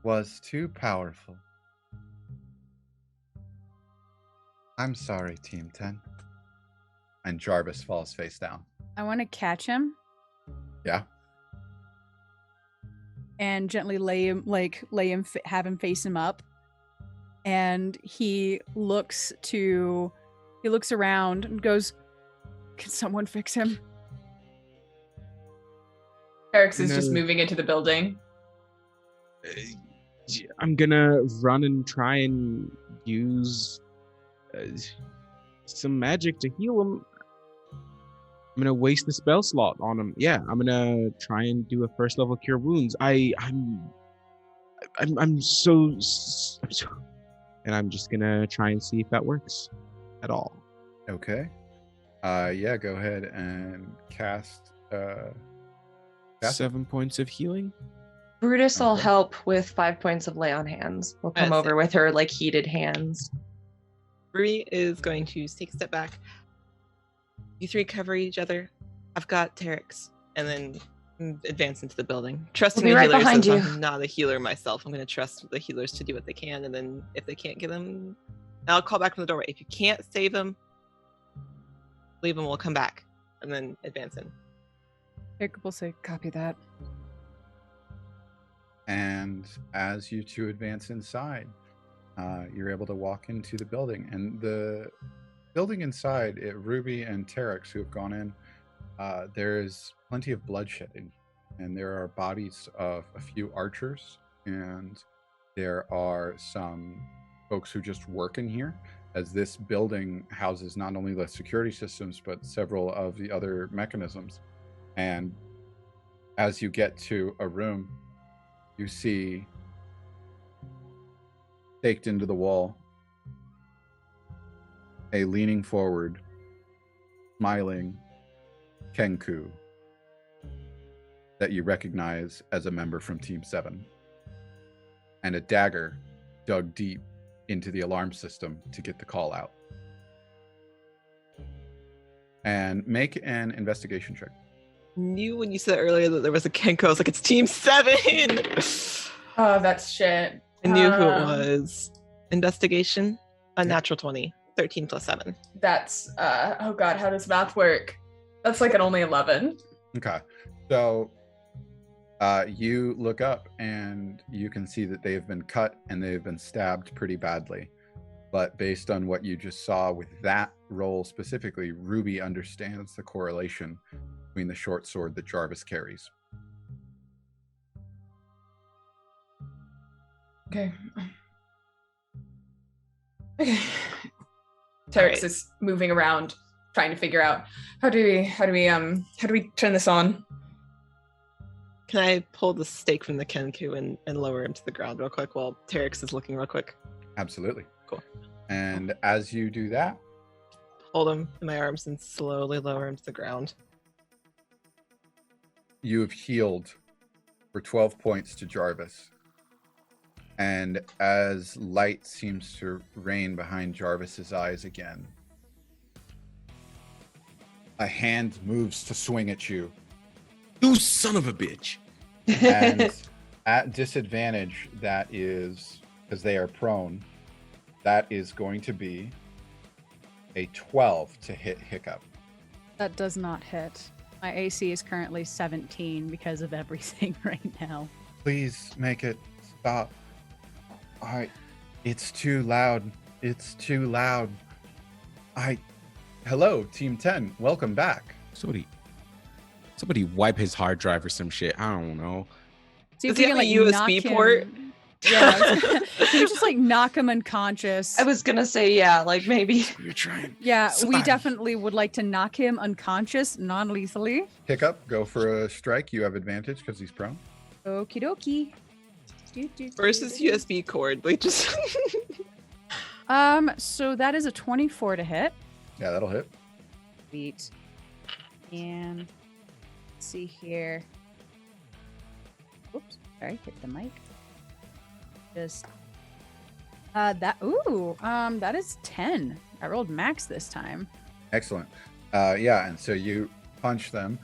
was too powerful. I'm sorry, Team 10." And Jarvis falls face down. I want to catch him Yeah. and gently have him face him up. And he looks around and goes, "Can someone fix him?" Eric's is just moving into the building. I'm gonna run and try and use some magic to heal him. I'm gonna waste the spell slot on him. Yeah, I'm gonna try and do a first level cure wounds. I'm so, and I'm just gonna try and see if that works at all. Okay. Yeah, go ahead and cast 7 points of healing. Brutus will Okay. help with 5 points of lay on hands. We'll come That's over it. with her like heated hands. Bree is going to take a step back. You three cover each other. I've got Terex, and then advance into the building. Trusting We'll be the right healers, behind since you. I'm not a healer myself. I'm going to trust the healers to do what they can, and then if they can't get them, I'll call back from the doorway. If you can't save them, leave them. We'll come back, and then advance in. Jacob will say, "Copy that." And as you two advance inside, you're able to walk into the building. And the building inside, Ruby and Terex, who have gone in, there's plenty of bloodshed in, and there are bodies of a few archers, and there are some folks who just work in here, as this building houses not only the security systems, but several of the other mechanisms. And as you get to a room, you see staked into the wall a leaning forward, smiling Kenku that you recognize as a member from Team 7, and a dagger dug deep into the alarm system to get the call out. And make an investigation check. Knew when you said earlier that there was a Kenko, I was like, it's Team 7! Oh, that's shit. I knew who it was. Investigation, a natural 20. 13 plus 7. That's oh god, how does math work? That's like an only 11. Okay. So you look up and you can see that they have been cut and they have been stabbed pretty badly. But based on what you just saw with that roll specifically, Ruby understands the correlation between the short sword that Jarvis carries. Okay. Terex Alright. is moving around, trying to figure out how do we turn this on? Can I pull the stake from the Kenku and lower him to the ground real quick while Terex is looking real quick? Absolutely. Cool. And as you do that, Hold him in my arms and slowly lower him to the ground. you have healed for 12 points to Jarvis. And as light seems to reign behind Jarvis's eyes again, a hand moves to swing at you. You son of a bitch. And at disadvantage, that is, because they are prone, that is going to be a 12 to hit Hiccup. That does not hit. My AC is currently 17 because of everything right now. Please make it stop. It's too loud. It's too loud. Hello, Team 10. Welcome back. Somebody wipe his hard drive or some shit. I don't know. See Does if he we have can, a knock USB him- port? Yeah. Can we just knock him unconscious? I was gonna say, yeah, maybe. We're trying. Yeah, we Somebody. definitely would like to knock him unconscious, non-lethally. Hiccup, go for a strike. You have advantage because he's prone. Okie dokie. Where's this USB cord? Just So that is a 24 to hit. Yeah, that'll hit. Sweet. And let's see here. Oops, sorry, hit the mic. Just that is 10. I rolled max this time. Excellent. Yeah, and so you punch them.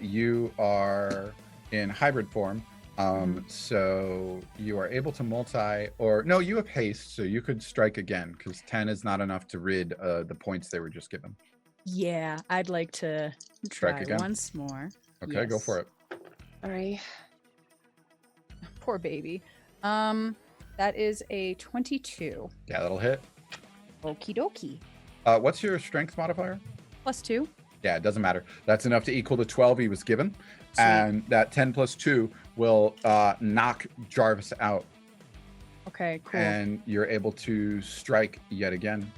You are in hybrid form. So you are able to you have haste, so you could strike again because 10 is not enough to rid the points they were just given. Yeah, I'd like to Strike try again? once more. Okay, go Yes. for it. all right. Poor baby. That is a 22. Yeah, that'll hit. Okie dokie. What's your strength modifier? +2. Yeah, it doesn't matter. That's enough to equal the 12 he was given. Sweet. And that 10 plus 2 will knock Jarvis out. Okay, cool. And you're able to strike yet again.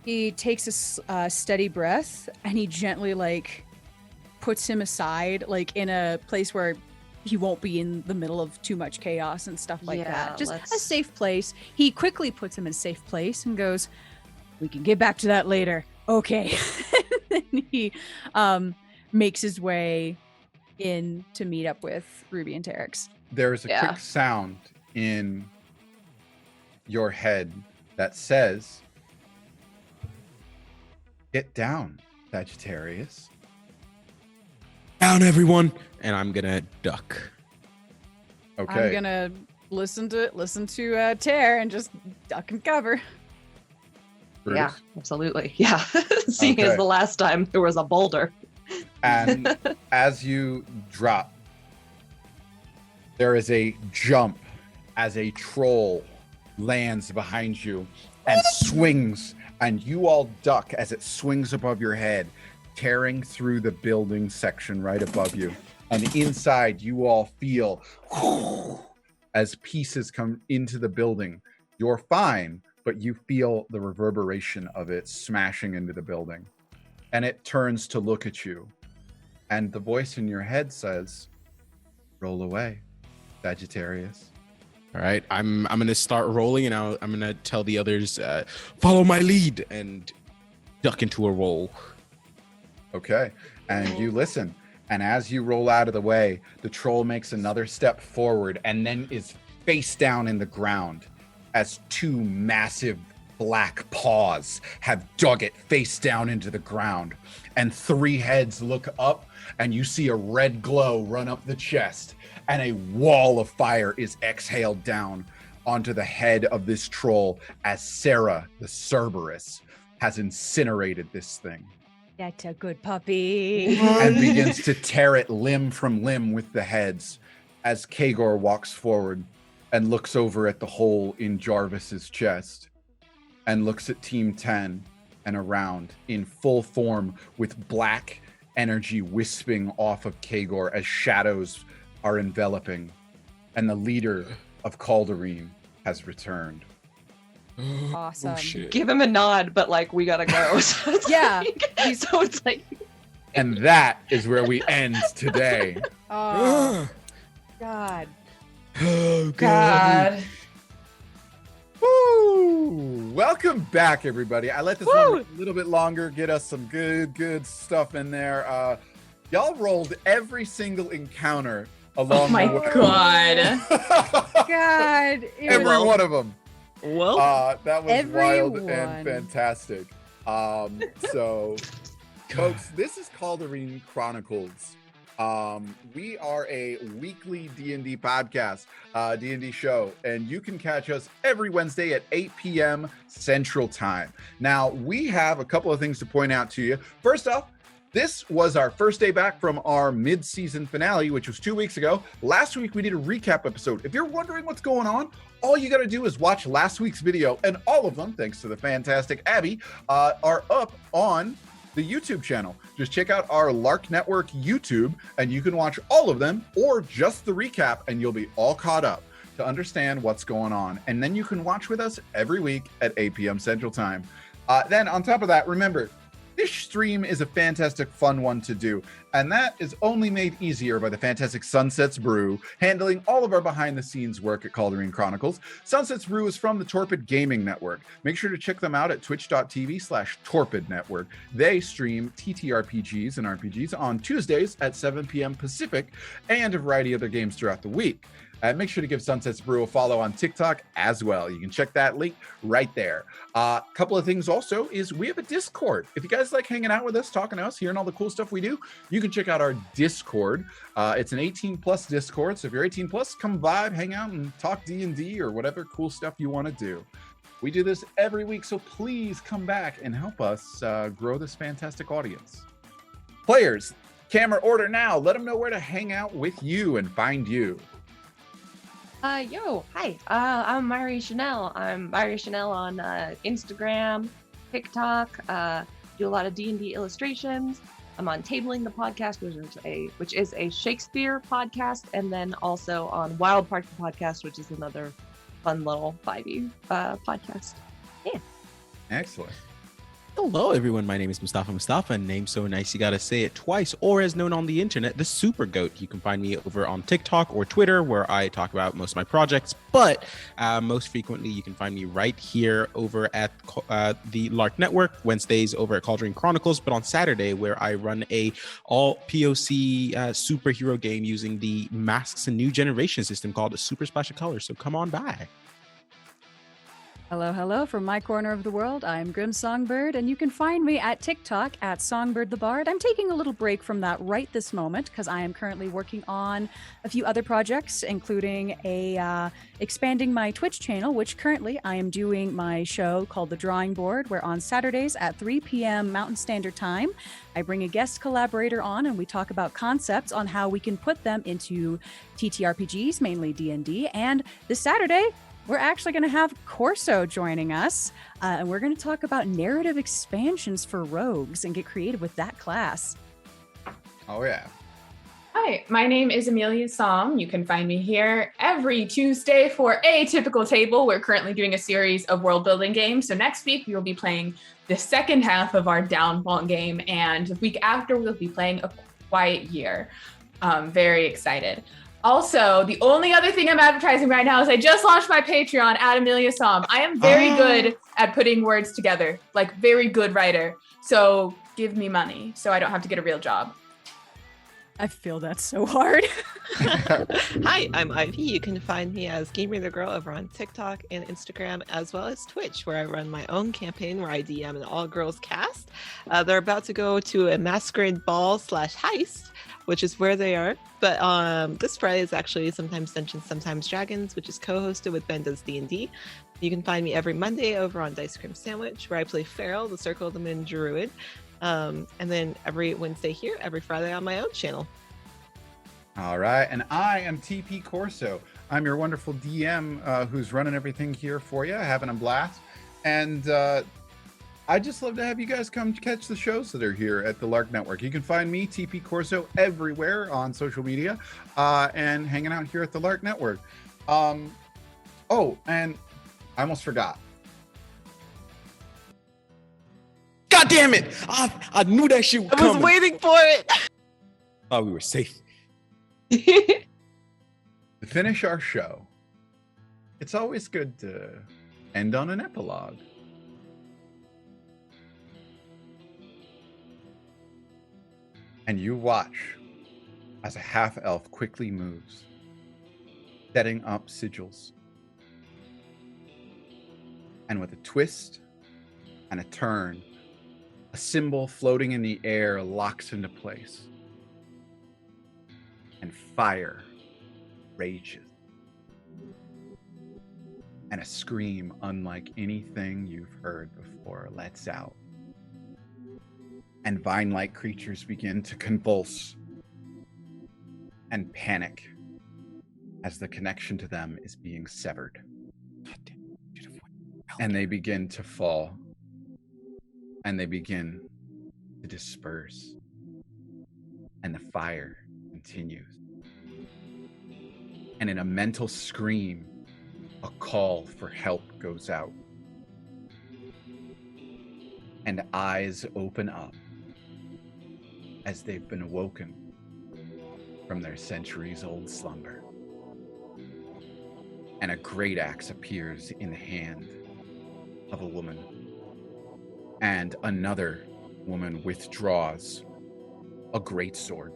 He takes a steady breath and he gently puts him aside in a place where he won't be in the middle of too much chaos and stuff like Yeah, that. Just a let's- safe place. He quickly puts him in a safe place and goes, "We can get back to that later." Okay. And he makes his way in to meet up with Ruby and Terex. There is a Yeah. quick sound in your head that says, "Get down, Sagittarius." Down, everyone. And I'm gonna duck. Okay. I'm gonna listen to Tear and just duck and cover. Brutus. Yeah, absolutely. Yeah. Seeing Okay. as the last time there was a boulder. And as you drop, there is a jump as a troll lands behind you and swings, and you all duck as it swings above your head, tearing through the building section right above you. And inside, you all feel as pieces come into the building. You're fine, but you feel the reverberation of it smashing into the building. And it turns to look at you. And the voice in your head says, "Roll away, Sagittarius." All right, I'm gonna start rolling, and I'm gonna tell the others, follow my lead, and duck into a roll. Okay. And you listen. And as you roll out of the way, the troll makes another step forward and then is face down in the ground as two massive black paws have dug it face down into the ground. And three heads look up, and you see a red glow run up the chest, and a wall of fire is exhaled down onto the head of this troll as Sarah, the Cerberus, has incinerated this thing That's a good puppy. and begins to tear it limb from limb with the heads as Kagor walks forward and looks over at the hole in Jarvis's chest and looks at Team 10 and around in full form with black energy wisping off of Kagor as shadows are enveloping, and the leader of Cauldareen has returned. Awesome. Oh, shit. Give him a nod, but like we gotta go. So it's Yeah. like, so it's like And that is where we end today. Oh, God. Oh, God. Woo! Welcome back, everybody. I let this one Woo! run a little bit longer, get us some good stuff in there. Y'all rolled every single encounter along Oh my the way. God. God. It Every was- one of them. well, That was wild and Everyone. fantastic. So, folks, this is Cauldareen Chronicles. We are a weekly D&D podcast, D&D show, and you can catch us every Wednesday at 8 p.m. Central Time. Now, we have a couple of things to point out to you. First off, this was our first day back from our mid-season finale, which was 2 weeks ago. Last week, we did a recap episode. If you're wondering what's going on, all you got to do is watch last week's video, and all of them, thanks to the fantastic Abby, are up on the YouTube channel. Just check out our Lark Network YouTube, and you can watch all of them, or just the recap, and you'll be all caught up to understand what's going on. And then you can watch with us every week at 8 p.m. Central Time. Then on top of that, remember, this stream is a fantastic, fun one to do, and that is only made easier by the fantastic Sunsets Brew, handling all of our behind-the-scenes work at Cauldareen Chronicles. Sunsets Brew is from the Torpid Gaming Network. Make sure to check them out at twitch.tv/Torpid Network. They stream TTRPGs and RPGs on Tuesdays at 7 p.m. Pacific, and a variety of other games throughout the week. Make sure to give Sunsets Brew a follow on TikTok as well. You can check that link right there. A couple of things also is we have a Discord. If you guys like hanging out with us, talking to us, hearing all the cool stuff we do, you can check out our Discord. It's an 18+ Discord. So if you're 18+, come vibe, hang out, and talk D&D or whatever cool stuff you want to do. We do this every week, so please come back and help us grow this fantastic audience. Players, camera order now. Let them know where to hang out with you and find you. hi. I'm Myri Chanel. I'm Myri Chanel on Instagram, TikTok. Do a lot of D&D illustrations. I'm on Tabling the Podcast, which is a Shakespeare podcast, and then also on Wild Park the Podcast, which is another fun little 5e podcast. Yeah. Excellent. Hello, everyone. My name is Mustafa, name so nice you gotta say it twice, or as known on the internet, the Super Goat. You can find me over on TikTok or Twitter, where I talk about most of my projects, but most frequently you can find me right here over at the Lark Network, Wednesdays over at Cauldareen Chronicles, but on Saturday, where I run a all POC superhero game using the Masks and New Generation system called Super Splash of Color. So come on by. Hello, from my corner of the world. I'm Grim Songbird, and you can find me at TikTok at Songbird the Bard. I'm taking a little break from that right this moment because I am currently working on a few other projects, including expanding my Twitch channel, which currently I am doing my show called The Drawing Board, where on Saturdays at 3 p.m. Mountain Standard Time, I bring a guest collaborator on and we talk about concepts on how we can put them into TTRPGs, mainly D&D. And this Saturday, we're actually going to have Corso joining us, and we're going to talk about narrative expansions for rogues and get creative with that class. Oh, yeah. Hi, my name is Amelia Som. You can find me here every Tuesday for a typical table. We're currently doing a series of world building games. So next week we will be playing the second half of our Downfall game, and the week after we'll be playing A Quiet Year. Very excited. Also, the only other thing I'm advertising right now is I just launched my Patreon at Amelia Som. I am very good at putting words together, like very good writer. So give me money so I don't have to get a real job. I feel that's so hard. Hi, I'm Ivy. You can find me as Gamer the Girl over on TikTok and Instagram, as well as Twitch, where I run my own campaign where I DM an all-girls cast. They're about to go to a masquerade ball / heist, which is where they are. But this Friday is actually Sometimes Dungeons, Sometimes Dragons, which is co-hosted with Ben Does D&D. You can find me every Monday over on Dice Cream Sandwich, where I play Farrell, the Circle of the Moon Druid. And then every Wednesday here, every Friday on my own channel. All right. And I am TP Corso. I'm your wonderful DM who's running everything here for you, having a blast. And I just love to have you guys come catch the shows that are here at the Lark Network. You can find me, TP Corso, everywhere on social media and hanging out here at the Lark Network. Oh, and I almost forgot. damn it! I knew that shit was I was coming. waiting for it. Thought we were safe. To finish our show, it's always good to end on an epilogue. And you watch as a half-elf quickly moves, setting up sigils. And with a twist and a turn, a symbol floating in the air locks into place. And fire rages. And a scream unlike anything you've heard before lets out. And vine-like creatures begin to convulse and panic as the connection to them is being severed. And they begin to fall. And they begin to disperse. And the fire continues. And in a mental scream, a call for help goes out. And eyes open up as they've been awoken from their centuries-old slumber. And a great axe appears in the hand of a woman. And another woman withdraws a great sword.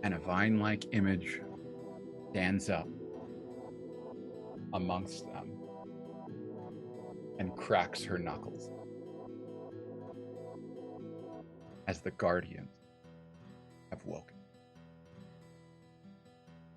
And a vine-like image stands up amongst them and cracks her knuckles as the guardians have woken.